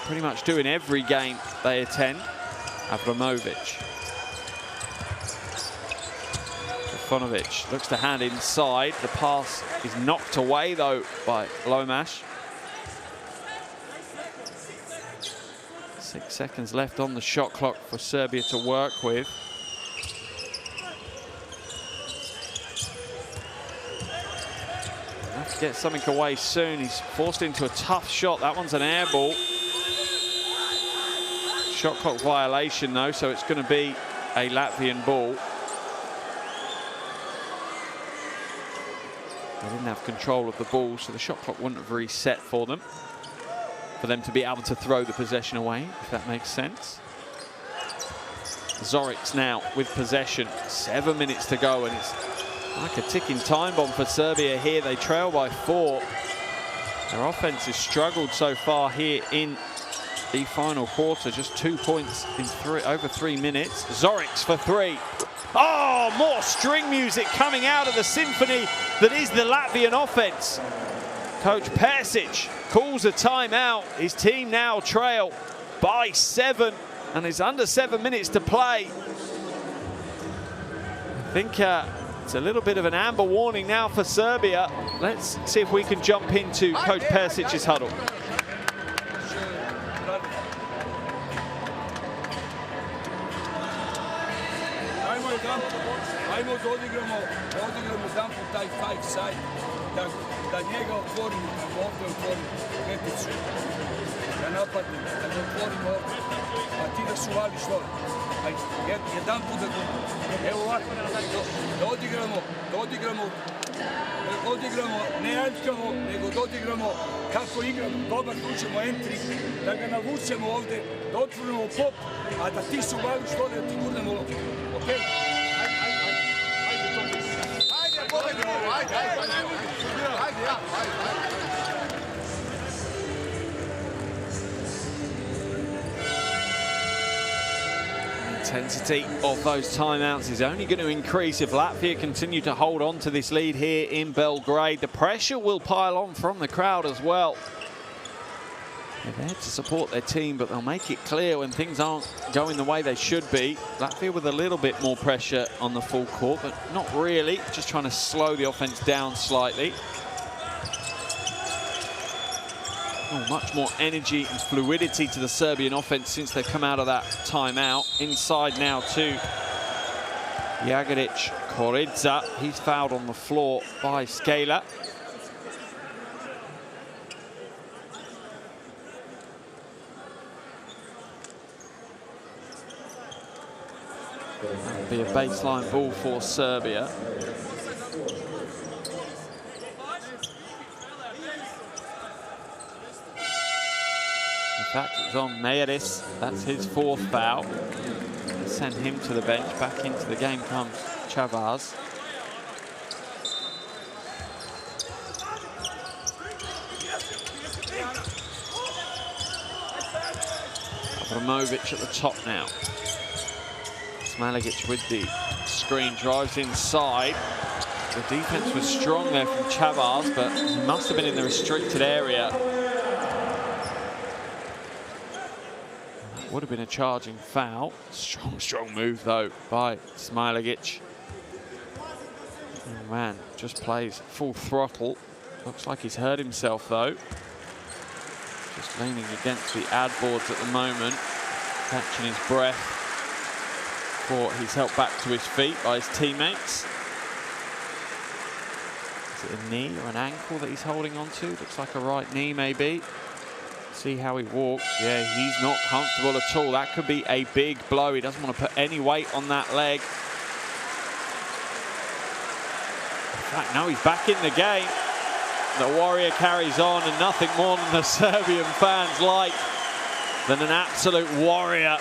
pretty much doing every game they attend. Avramovic. Stefanovic looks to hand inside. The pass is knocked away though by Lomash. 6 seconds left on the shot clock for Serbia to work with. Have to get something away soon. He's forced into a tough shot. That one's an air ball. Shot clock violation though, so it's going to be a Latvian ball. They didn't have control of the ball, so the shot clock wouldn't have reset for them to be able to throw the possession away, if that makes sense. Zoric now with possession. 7 minutes to go, and it's like a ticking time bomb for Serbia here. They trail by 4. Their offense has struggled so far here in the final quarter. Just 2 points in over 3 minutes. Zoric for 3. Oh, more string music coming out of the symphony that is the Latvian offense. Coach Persic calls a timeout. His team now trail by 7, and it's under 7 minutes to play. I think it's a little bit of an amber warning now for Serbia. Let's see if we can jump into Coach Persic's huddle. Ajmo da odigramo jedan put taj five side, da njega otvorimo, ovdje otvorimo peticu, da napadnemo, da ga otvorimo ovdje, a ti da se uvališ dole. Jedan put da evo ovako, da odigramo ne aljkavo, nego da odigramo kako igramo, dobar tučemo entry, da ga navučemo ovdje, da otvorimo pop, a da ti se uvališ dole, da ti gurnemo loptu. Okay? Intensity of those timeouts is only going to increase if Latvia continue to hold on to this lead here in Belgrade. The pressure will pile on from the crowd as well. They're there to support their team, but they'll make it clear when things aren't going the way they should be. Latvia with a little bit more pressure on the full court, but not really. Just trying to slow the offense down slightly. Oh, much more energy and fluidity to the Serbian offense since they've come out of that timeout. Inside now to Jagodic Koridza. He's fouled on the floor by Scaler. That'll be a baseline ball for Serbia. In fact, it was on Mayadis. That's his 4th foul. They send him to the bench. Back into the game comes Chavaz. Abramovic at the top now. Smailagic with the screen, drives inside. The defense was strong there from Chavaz, but he must have been in the restricted area. Would have been a charging foul. Strong move though by Smailagic. Oh man, just plays full throttle. Looks like he's hurt himself though. Just leaning against the ad boards at the moment, catching his breath. He's helped back to his feet by his teammates. Is it a knee or an ankle that he's holding on to? Looks like a right knee, maybe. See how he walks. Yeah, he's not comfortable at all. That could be a big blow. He doesn't want to put any weight on that leg. In fact, now he's back in the game. The Warrior carries on, and nothing more than the Serbian fans like than an absolute warrior.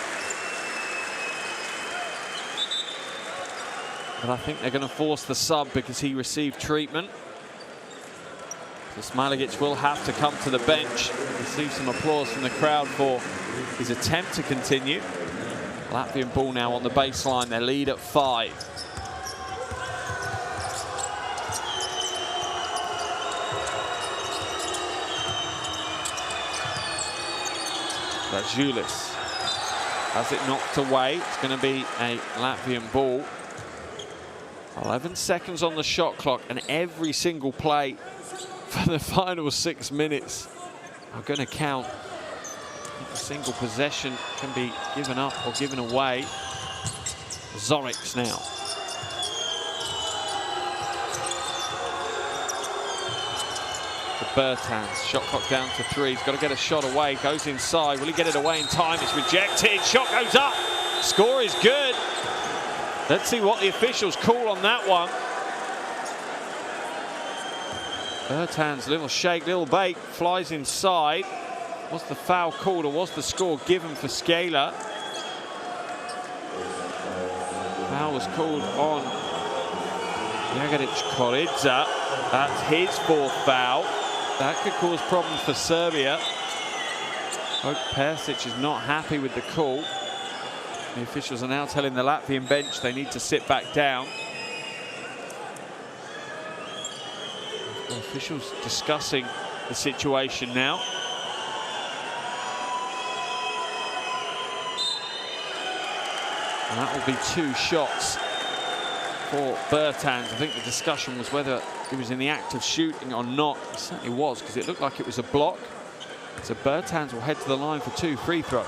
But I think they're going to force the sub because he received treatment. So Smailagic will have to come to the bench. Receive some applause from the crowd for his attempt to continue. Latvian ball now on the baseline. Their lead at 5. That's Julis. Has it knocked away? It's going to be a Latvian ball. 11 seconds on the shot clock, and every single play for the final 6 minutes are going to count. A single possession can be given up or given away. Zorix now. The Bertans, shot clock down to 3. He's got to get a shot away, goes inside. Will he get it away in time? It's rejected. Shot goes up. Score is good. Let's see what the officials call on that one. Bertans, little shake, little bake, flies inside. Was the foul called or was the score given for Scaler? Foul was called on Jagadic Koridza. That's his 4th foul. That could cause problems for Serbia. Coach Persic is not happy with the call. The officials are now telling the Latvian bench they need to sit back down. The officials discussing the situation now. And that will be 2 shots for Bertans. I think the discussion was whether he was in the act of shooting or not. He certainly was, because it looked like it was a block. So Bertans will head to the line for 2 free throws.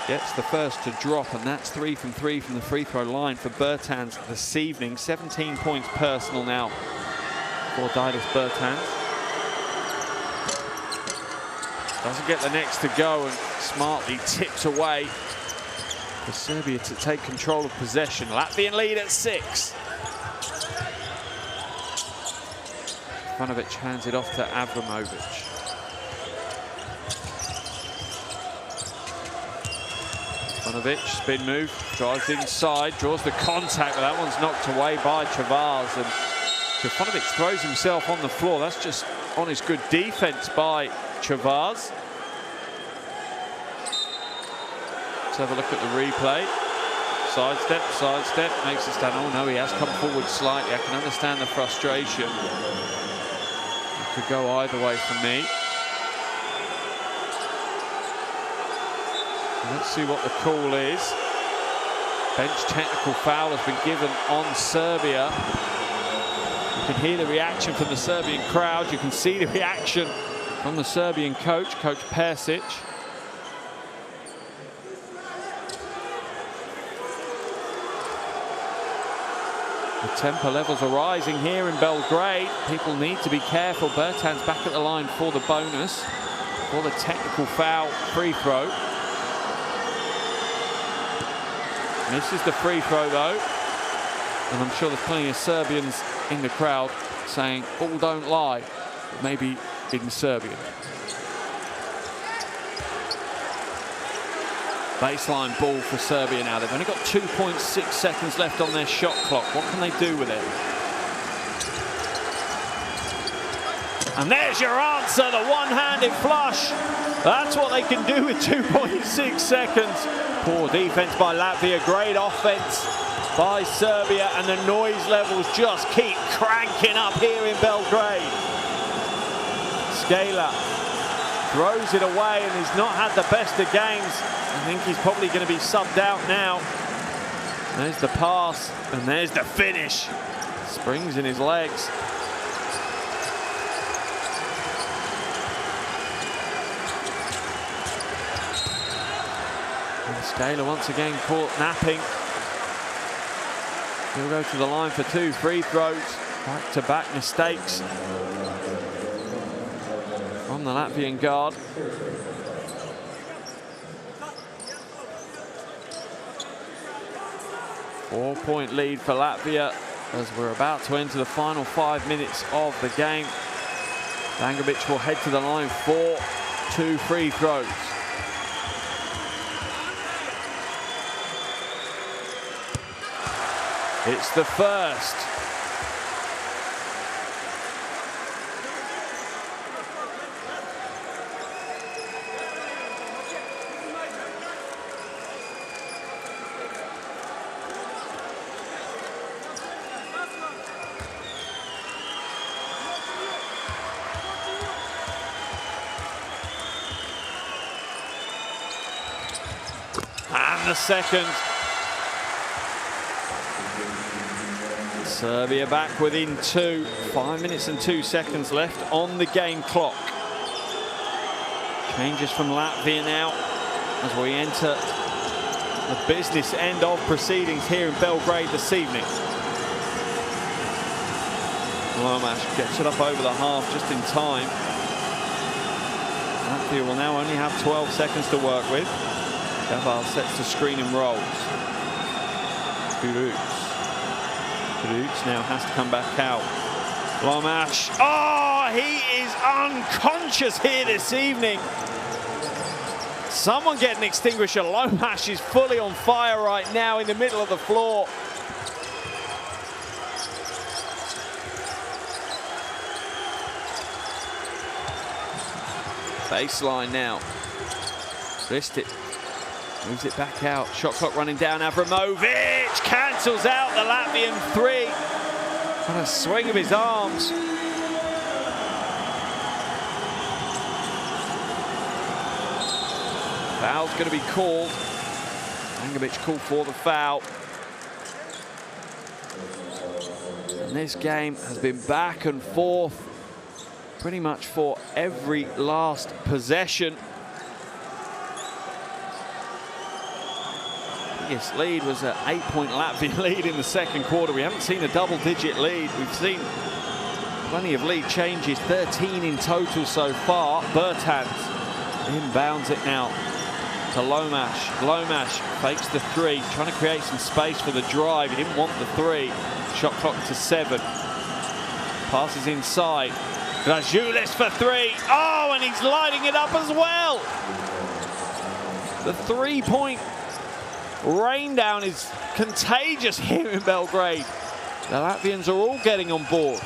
Gets the first to drop, and that's 3 from 3 from the free throw line for Bertans this evening. 17 points personal now for Dailis Bertans. Doesn't get the next to go, and smartly tipped away for Serbia to take control of possession. Latvian lead at 6. Ivanovic hands it off to Avramovic. Ivanovic, spin move, drives inside, draws the contact, but that one's knocked away by Chavaz, and Ivanovic throws himself on the floor. That's just honest good defense by Chavaz. Let's have a look at the replay. Sidestep, sidestep, makes it stand. Oh no, he has come forward slightly. I can understand the frustration. It could go either way for me. Let's see what the call is. Bench technical foul has been given on Serbia. You can hear the reaction from the Serbian crowd. You can see the reaction from the Serbian coach, Coach Persic. The tempo levels are rising here in Belgrade. People need to be careful. Bertans back at the line for the bonus, for the technical foul free throw. Misses the free throw though, and I'm sure there's plenty of Serbians in the crowd saying, "All don't lie," but maybe in Serbian. Baseline ball for Serbia now. They've only got 2.6 seconds left on their shot clock. What can they do with it? And there's your answer, the one-handed flush. That's what they can do with 2.6 seconds. Poor defense by Latvia, great offense by Serbia, and the noise levels just keep cranking up here in Belgrade. Scaler throws it away, and he's not had the best of games. I think he's probably going to be subbed out now. There's the pass, and there's the finish. Springs in his legs. And Scaler once again caught napping. He'll go to the line for 2 free throws. Back-to-back mistakes from the Latvian guard. Four-point lead for Latvia as we're about to enter the final 5 minutes of the game. Dangubic will head to the line for 2 free throws. It's the first. And the second. Serbia back within 2. 5 minutes and 2 seconds left on the game clock. Changes from Latvia now as we enter the business end of proceedings here in Belgrade this evening. Lomash gets it up over the half just in time. Latvia will now only have 12 seconds to work with. Gaval sets the screen and rolls. Kurucs now has to come back out. Lomash. Oh, he is unconscious here this evening. Someone get an extinguisher. Lomash is fully on fire right now in the middle of the floor. Baseline now. Ristic moves it back out. Shot clock running down. Avramovic cancels out the Latvian 3. What a swing of his arms. Foul's going to be called. Dangubic called for the foul. And this game has been back and forth pretty much for every last possession. Biggest lead was an 8-point Latvian lead in the second quarter. We haven't seen a double-digit lead. We've seen plenty of lead changes, 13 in total so far. Bertans inbounds it now to Lomash. Lomash fakes the 3, trying to create some space for the drive. He didn't want the 3. Shot clock to 7. Passes inside. Grajulis for 3. Oh, and he's lighting it up as well. The 3-point rain down is contagious here in Belgrade. The Latvians are all getting on board.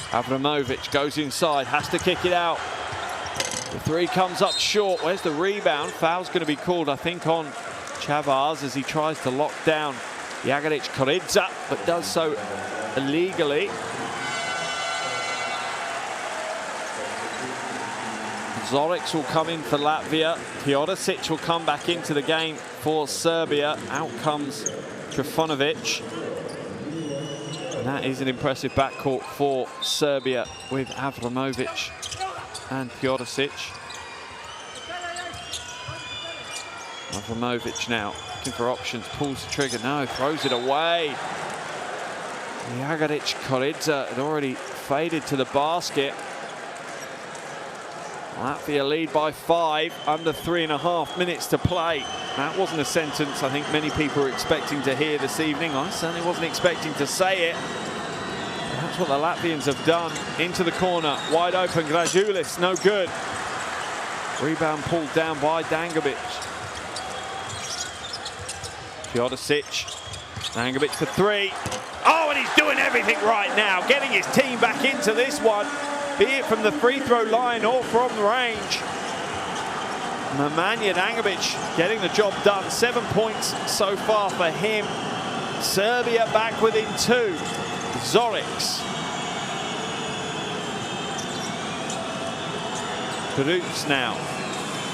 Avramovic goes inside, has to kick it out. The 3 comes up short. Where's the rebound? Foul's going to be called, I think, on Chavaz as he tries to lock down Jagaric Koridza, but does so illegally. Zoric will come in for Latvia. Teodosic will come back into the game for Serbia. Out comes Trifunovic. And that is an impressive backcourt for Serbia with Avramovic and Teodosic. Avramovic now looking for options, pulls the trigger, no, throws it away. Jagaric Koridza had already faded to the basket. Latvia lead by 5, under 3.5 minutes to play. That wasn't a sentence I think many people were expecting to hear this evening. I certainly wasn't expecting to say it. That's what the Latvians have done. Into the corner, wide open, Grajulis, no good. Rebound pulled down by Dangubic. Teodosic, Dangubic for 3. Oh, and he's doing everything right now, getting his team back into this one, be it from the free throw line or from range. Nemanja Dangubic getting the job done. 7 points so far for him. Serbia back within 2. Zoric. Kurucs now.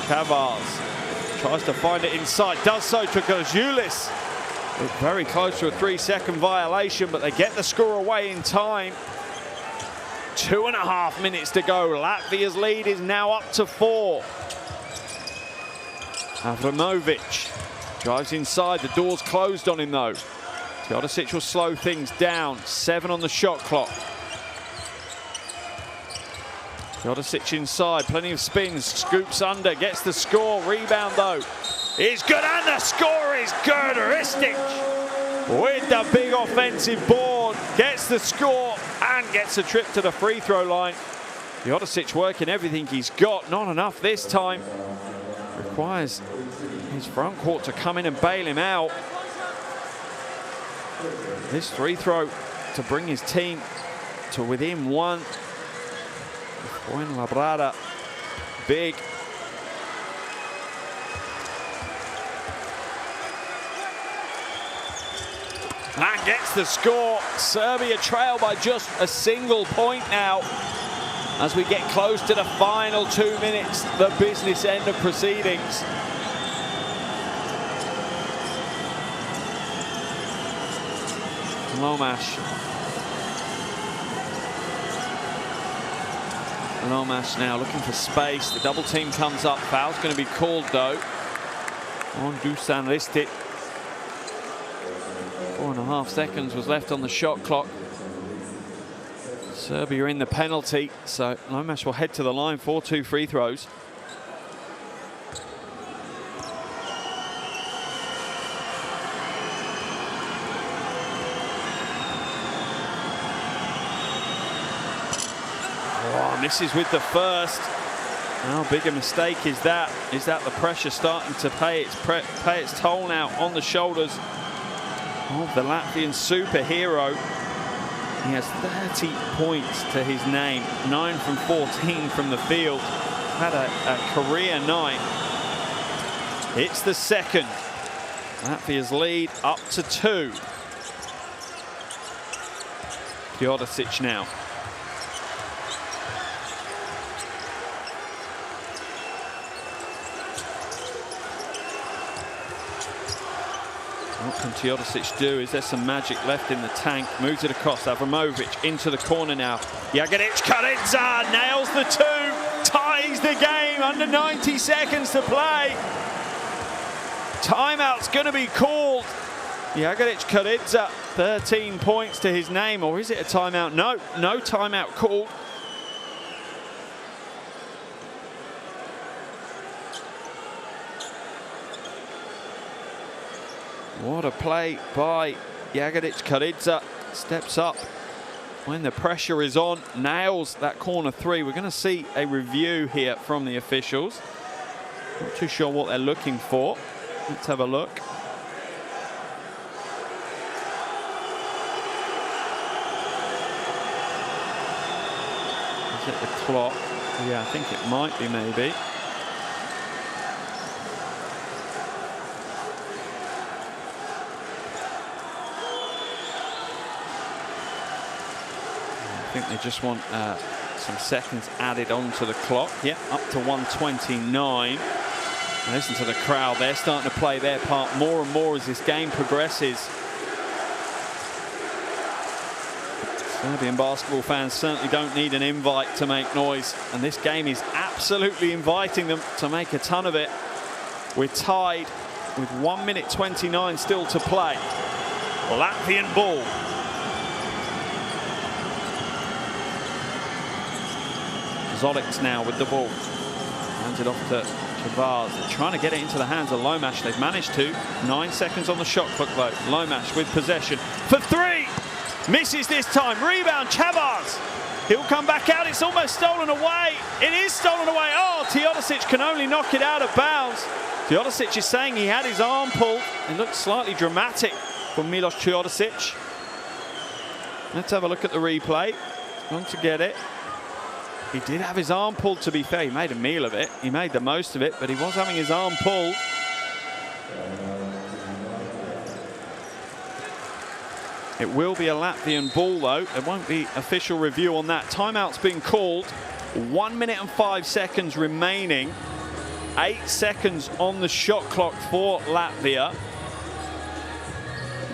Cavars tries to find it inside, does so to Grajulis. Very close to a 3-second violation, but they get the score away in time. 2.5 minutes to go. Latvia's lead is now up to 4. Avramovic drives inside. The door's closed on him, though. Teodosic will slow things down. 7 on the shot clock. Teodosic inside. Plenty of spins. Scoops under. Gets the score. Rebound, though, is good. And the score is good. Ristic with the big offensive board. Gets the score and gets a trip to the free throw line. Teodosic working everything he's got. Not enough this time. Requires his front court to come in and bail him out. This free throw to bring his team to within 1. Fuenlabrada, big. And gets the score. Serbia trail by just a single point now. As we get close to the final 2 minutes, the business end of proceedings. Lomash now looking for space. The double team comes up. Foul's going to be called, though, on Dusan Ristic. 4.5 seconds was left on the shot clock. Serbia in the penalty, so Lomash will head to the line for 2 free throws. Oh, misses with the first. How big a mistake is that? Is that the pressure starting to pay its toll now on the shoulders of the Latvian superhero? He has 30 points to his name, 9 from 14 from the field. Had a career night. It's the second. Latvia's lead up to 2. Teodosic now. What can Teodosic do? Is there some magic left in the tank? Moves it across. Avramovic into the corner now. Jagadic Karidza nails the 2. Ties the game. Under 90 seconds to play. Timeout's going to be called. Jagadic Karidza, 13 points to his name. Or is it a timeout? No timeout called. What a play by Jagadic Karidza. Steps up when the pressure is on. Nails that corner 3. We're going to see a review here from the officials. Not too sure what they're looking for. Let's have a look. Is it the clock? Yeah, I think it might be, maybe. I think they just want some seconds added onto the clock. Yeah, up to 1:29. Listen to the crowd. They're starting to play their part more and more as this game progresses. Serbian basketball fans certainly don't need an invite to make noise, and this game is absolutely inviting them to make a ton of it. We're tied with 1:29 still to play. Latvian ball. Zolic now with the ball. Hands it off to Chavaz. They're trying to get it into the hands of Lomash. They've managed to. 9 seconds on the shot clock, though. Lomash with possession for 3. Misses this time. Rebound, Chavaz. He'll come back out. It's almost stolen away. It is stolen away. Oh, Teodosic can only knock it out of bounds. Teodosic is saying he had his arm pulled. It looks slightly dramatic for Milos Teodosic. Let's have a look at the replay. Going to get it. He did have his arm pulled, to be fair. He made a meal of it. He made the most of it, but he was having his arm pulled. It will be a Latvian ball, though. There won't be official review on that. Timeout's been called. 1 minute and 5 seconds remaining. 8 seconds on the shot clock for Latvia.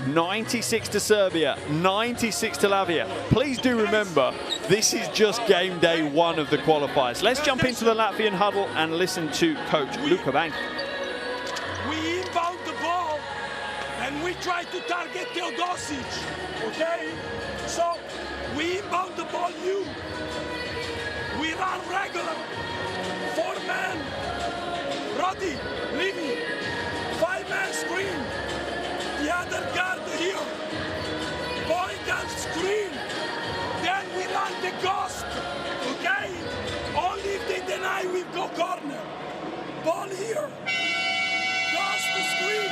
96 to Serbia, 96 to Latvia. Please do remember, this is just game day 1 of the qualifiers. Let's jump into the Latvian huddle and listen to Coach Luka Bank. We inbound the ball and we try to target Teodosic, okay? So we inbound the ball, we run regular, 4-man, Roddy, Livy, 5-man screen, the other guard here, point and screen, then we run the ghost, okay? Only if they deny, we go corner. Ball here, ghost screen,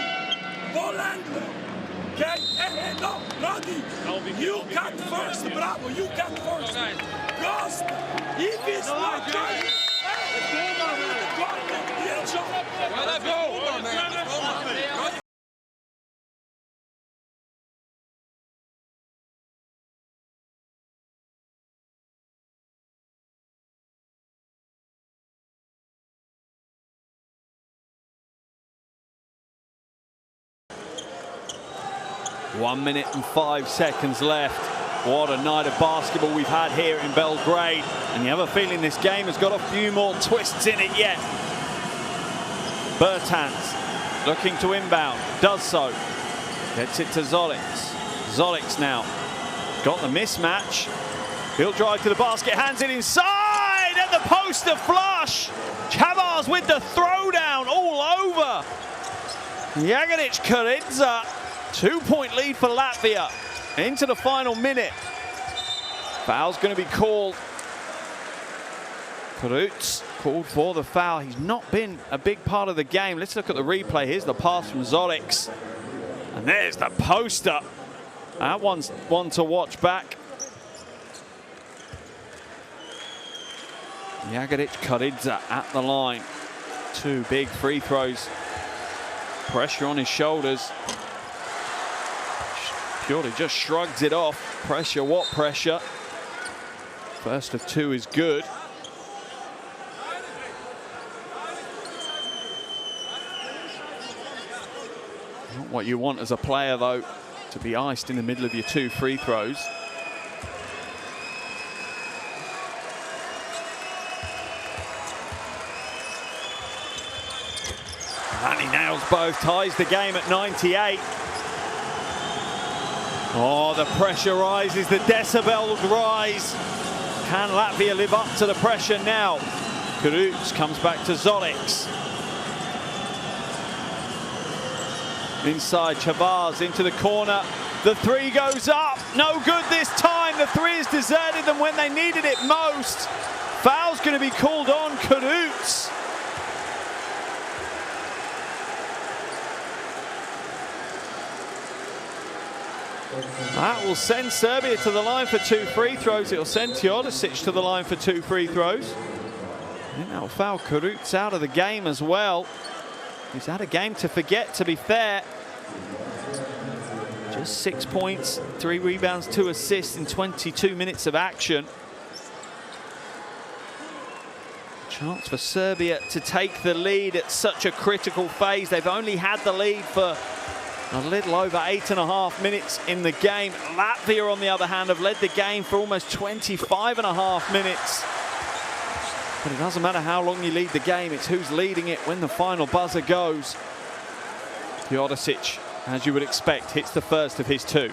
ball angler, okay? Hey, no, Roddy, you cut first, bravo, you cut first. Ghost, if it's not good, hey, the corner, good job. Let's go, man. One minute and 5 seconds left. What a night of basketball we've had here in Belgrade. And you have a feeling this game has got a few more twists in it yet. Bertans looking to inbound, does so. Gets it to Zolics. Zolics now got the mismatch. He'll drive to the basket, hands it inside, and the poster flush. Chavez with the throwdown all over. Jagadic Karidza, 2-point lead for Latvia into the final minute. Foul's going to be called. Karuts called for the foul. He's not been a big part of the game. Let's look at the replay. Here's the pass from Zolics. And there's the poster. That one's one to watch back. Jagadic Karidza at the line. 2 big free throws. Pressure on his shoulders. Purely just shrugs it off. Pressure, what pressure? First of 2 is good. Not what you want as a player, though, to be iced in the middle of your 2 free throws. And he nails both, ties the game at 98. Oh, the pressure rises, the decibels rise. Can Latvia live up to the pressure now? Karuts comes back to Zolics. Inside, Chavez into the corner. The 3 goes up, no good this time. The 3 has deserted them when they needed it most. Foul's going to be called on Karuts. That will send Serbia to the line for 2 free throws. It'll send Teodosic to the line for 2 free throws. And that'll foul Karuts out of the game as well. He's had a game to forget, to be fair. Just 6 points, 3 rebounds, 2 assists in 22 minutes of action. Chance for Serbia to take the lead at such a critical phase. They've only had the lead for a little over 8.5 minutes in the game. Latvia, on the other hand, have led the game for almost 25.5 minutes. But it doesn't matter how long you lead the game, it's who's leading it when the final buzzer goes. Teodosic, as you would expect, hits the first of his 2.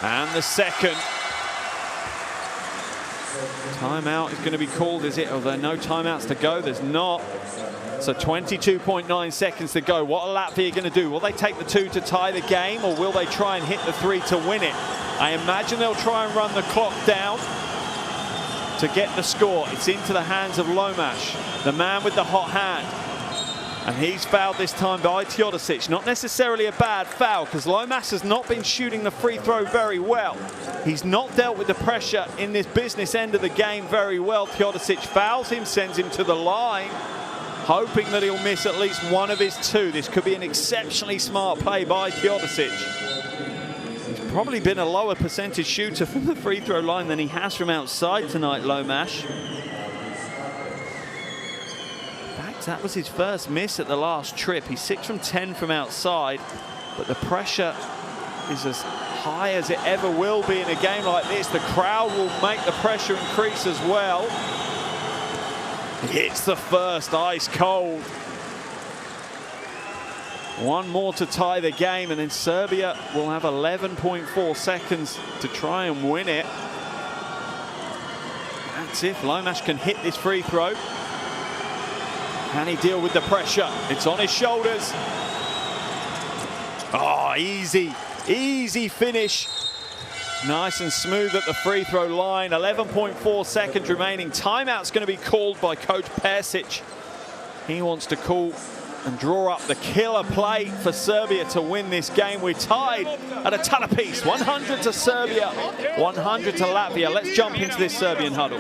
And the second. Timeout is going to be called, is it? Although no timeouts to go, there's not. So 22.9 seconds to go. What are Latvia going to do? Will they take the 2 to tie the game, or will they try and hit the 3 to win it? I imagine they'll try and run the clock down to get the score. It's into the hands of Lomash, the man with the hot hand. And he's fouled this time by Teodosic. Not necessarily a bad foul, because Lomash has not been shooting the free throw very well. He's not dealt with the pressure in this business end of the game very well. Teodosic fouls him, sends him to the line, hoping that he'll miss at least one of his 2. This could be an exceptionally smart play by Teodosic. He's probably been a lower percentage shooter from the free throw line than he has from outside tonight, Lomash. That was his first miss at the last trip. He's 6 from 10 from outside, but the pressure is as high as it ever will be in a game like this. The crowd will make the pressure increase as well. It's the first, ice cold. One more to tie the game, and then Serbia will have 11.4 seconds to try and win it. That's if Lomash can hit this free throw. Can he deal with the pressure? It's on his shoulders. Oh, easy, easy finish. Nice and smooth at the free throw line. 11.4 seconds remaining. Timeout's going to be called by Coach Persic. He wants to call and draw up the killer play for Serbia to win this game. We're tied at a ton apiece. 100 to Serbia, 100 to Latvia. Let's jump into this Serbian huddle.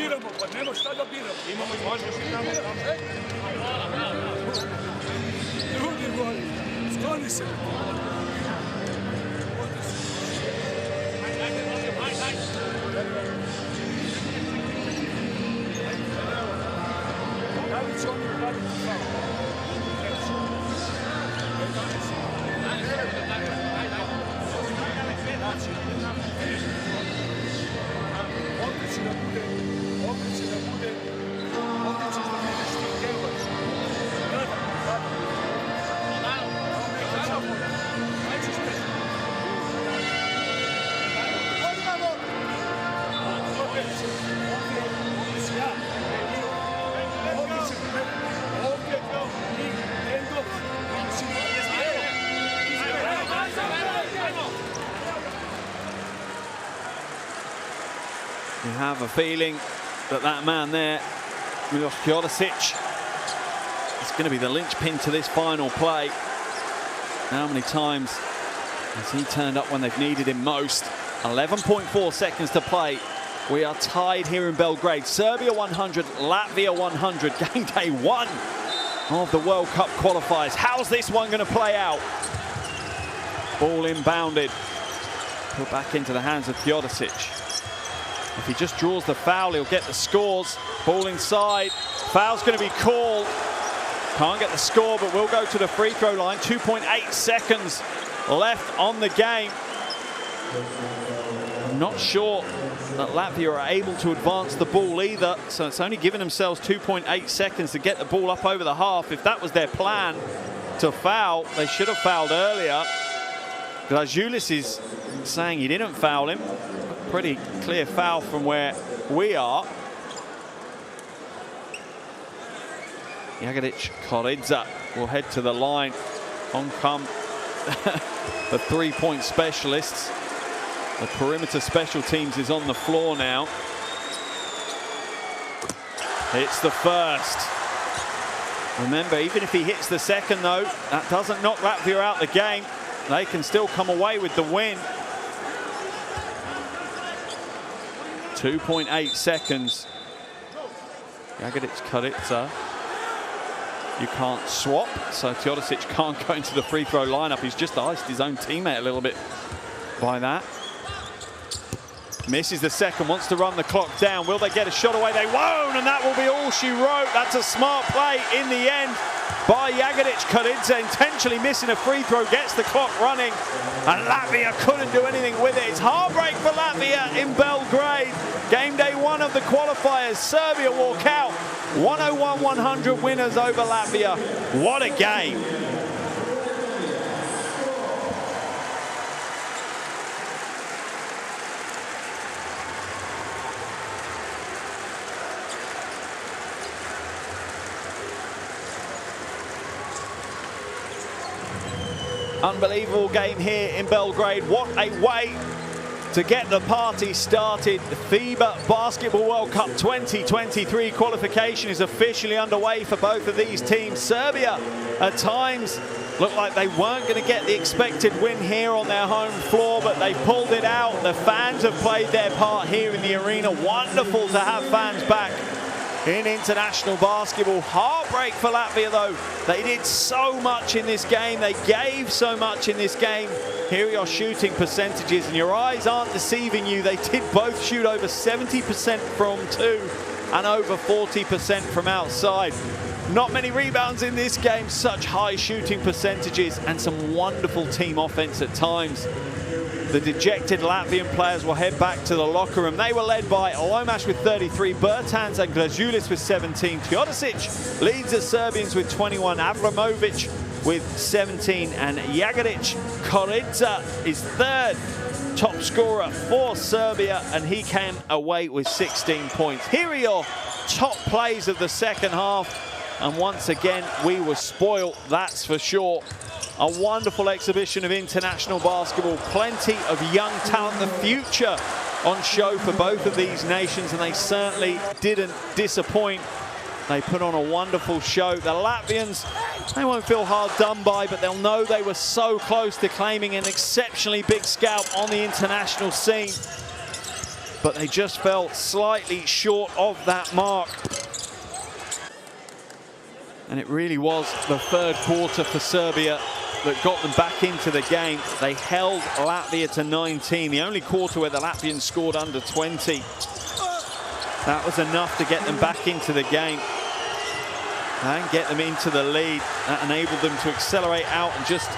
You have a feeling that that man there, Milos Teodosic, is going to be the linchpin to this final play. How many times has he turned up when they've needed him most? 11.4 seconds to play. We are tied here in Belgrade. Serbia 100, Latvia 100. Game day 1 of the World Cup qualifiers. How's this one going to play out? Ball inbounded. Put back into the hands of Teodosic. If he just draws the foul, he'll get the scores. Ball inside. Foul's going to be called. Can't get the score, but we'll go to the free throw line. 2.8 seconds left on the game. I'm not sure that Latvia are able to advance the ball either, so it's only given themselves 2.8 seconds to get the ball up over the half. If that was their plan to foul, they should have fouled earlier. Grajulis is saying he didn't foul him. Pretty clear foul from where we are. Jagadic Koridza will head to the line. On come the three-point specialists. The perimeter special teams is on the floor now. It's the first. Remember, even if he hits the second, though, that doesn't knock Latvia out the game. They can still come away with the win. 2.8 seconds. Jagadic Koridza. You can't swap, so Teodosic can't go into the free throw lineup. He's just iced his own teammate a little bit by that. Misses the second, wants to run the clock down. Will they get a shot away? They won't, and that will be all she wrote. That's a smart play in the end by Jagadic Koridza, intentionally missing a free throw, gets the clock running, and Latvia couldn't do anything with it. It's heartbreak for Latvia in Belgrade. Game day 1 of the qualifiers. Serbia walk out 101-100 winners over Latvia. What a game. Unbelievable game here in Belgrade. What a way to get the party started. The FIBA Basketball World Cup 2023 qualification is officially underway for both of these teams. Serbia, at times, looked like they weren't going to get the expected win here on their home floor, but they pulled it out. The fans have played their part here in the arena. Wonderful to have fans back in international basketball. Heartbreak for Latvia, though. They did so much in this game. They gave so much in this game. Here are your shooting percentages, and your eyes aren't deceiving you. They did both shoot over 70% from 2 and over 40% from outside. Not many rebounds in this game, such high shooting percentages and some wonderful team offense at times. The dejected Latvian players will head back to the locker room. They were led by Lomash with 33, Bertans and Glazulis with 17. Teodosic leads the Serbians with 21, Avramovic with 17, and Jagadic Koridza is third top scorer for Serbia, and he came away with 16 points. Here are your top plays of the second half. And once again, we were spoiled, that's for sure. A wonderful exhibition of international basketball. Plenty of young talent, the future on show for both of these nations, and they certainly didn't disappoint. They put on a wonderful show. The Latvians, they won't feel hard done by, but they'll know they were so close to claiming an exceptionally big scalp on the international scene. But they just fell slightly short of that mark. And it really was the third quarter for Serbia that got them back into the game. They held Latvia to 19, the only quarter where the Latvians scored under 20. That was enough to get them back into the game and get them into the lead. That enabled them to accelerate out and just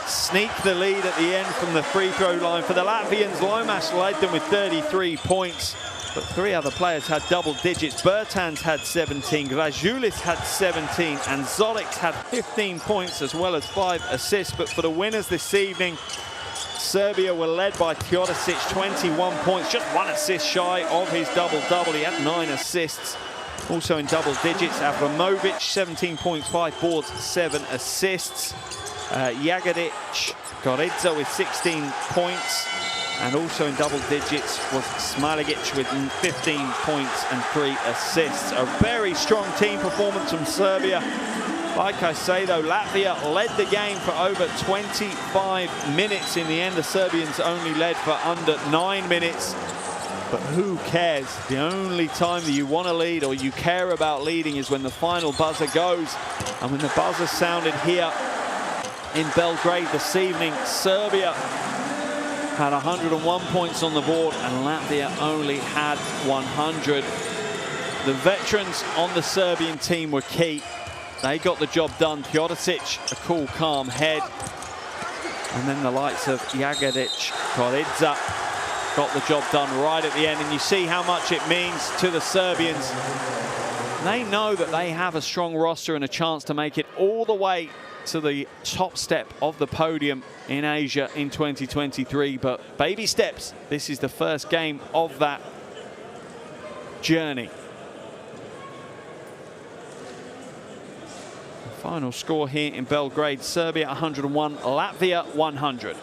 sneak the lead at the end from the free throw line. For the Latvians, Lomash led them with 33 points. But three other players had double digits. Bertans had 17, Glazulis had 17, and Zolic had 15 points as well as 5 assists. But for the winners this evening, Serbia were led by Teodosic, 21 points, just 1 assist shy of his double-double. He had 9 assists. Also in double digits, Avramovic, 17 points, 5 boards, 7 assists. Jagadic Koridza with 16 points. And also in double digits was Smailagic with 15 points and 3 assists. A very strong team performance from Serbia. Like I say, though, Latvia led the game for over 25 minutes. In the end, the Serbians only led for under 9 minutes. But who cares? The only time that you want to lead or you care about leading is when the final buzzer goes. And when the buzzer sounded here in Belgrade this evening, Serbia had 101 points on the board and Latvia only had 100. The veterans on the Serbian team were key. They got the job done. Teodosic, a cool, calm head. And then the likes of Jagadic, Koridza got the job done right at the end. And you see how much it means to the Serbians. They know that they have a strong roster and a chance to make it all the way to the top step of the podium in Asia in 2023, but baby steps. This is the first game of that journey. The final score here in Belgrade, Serbia 101, Latvia 100.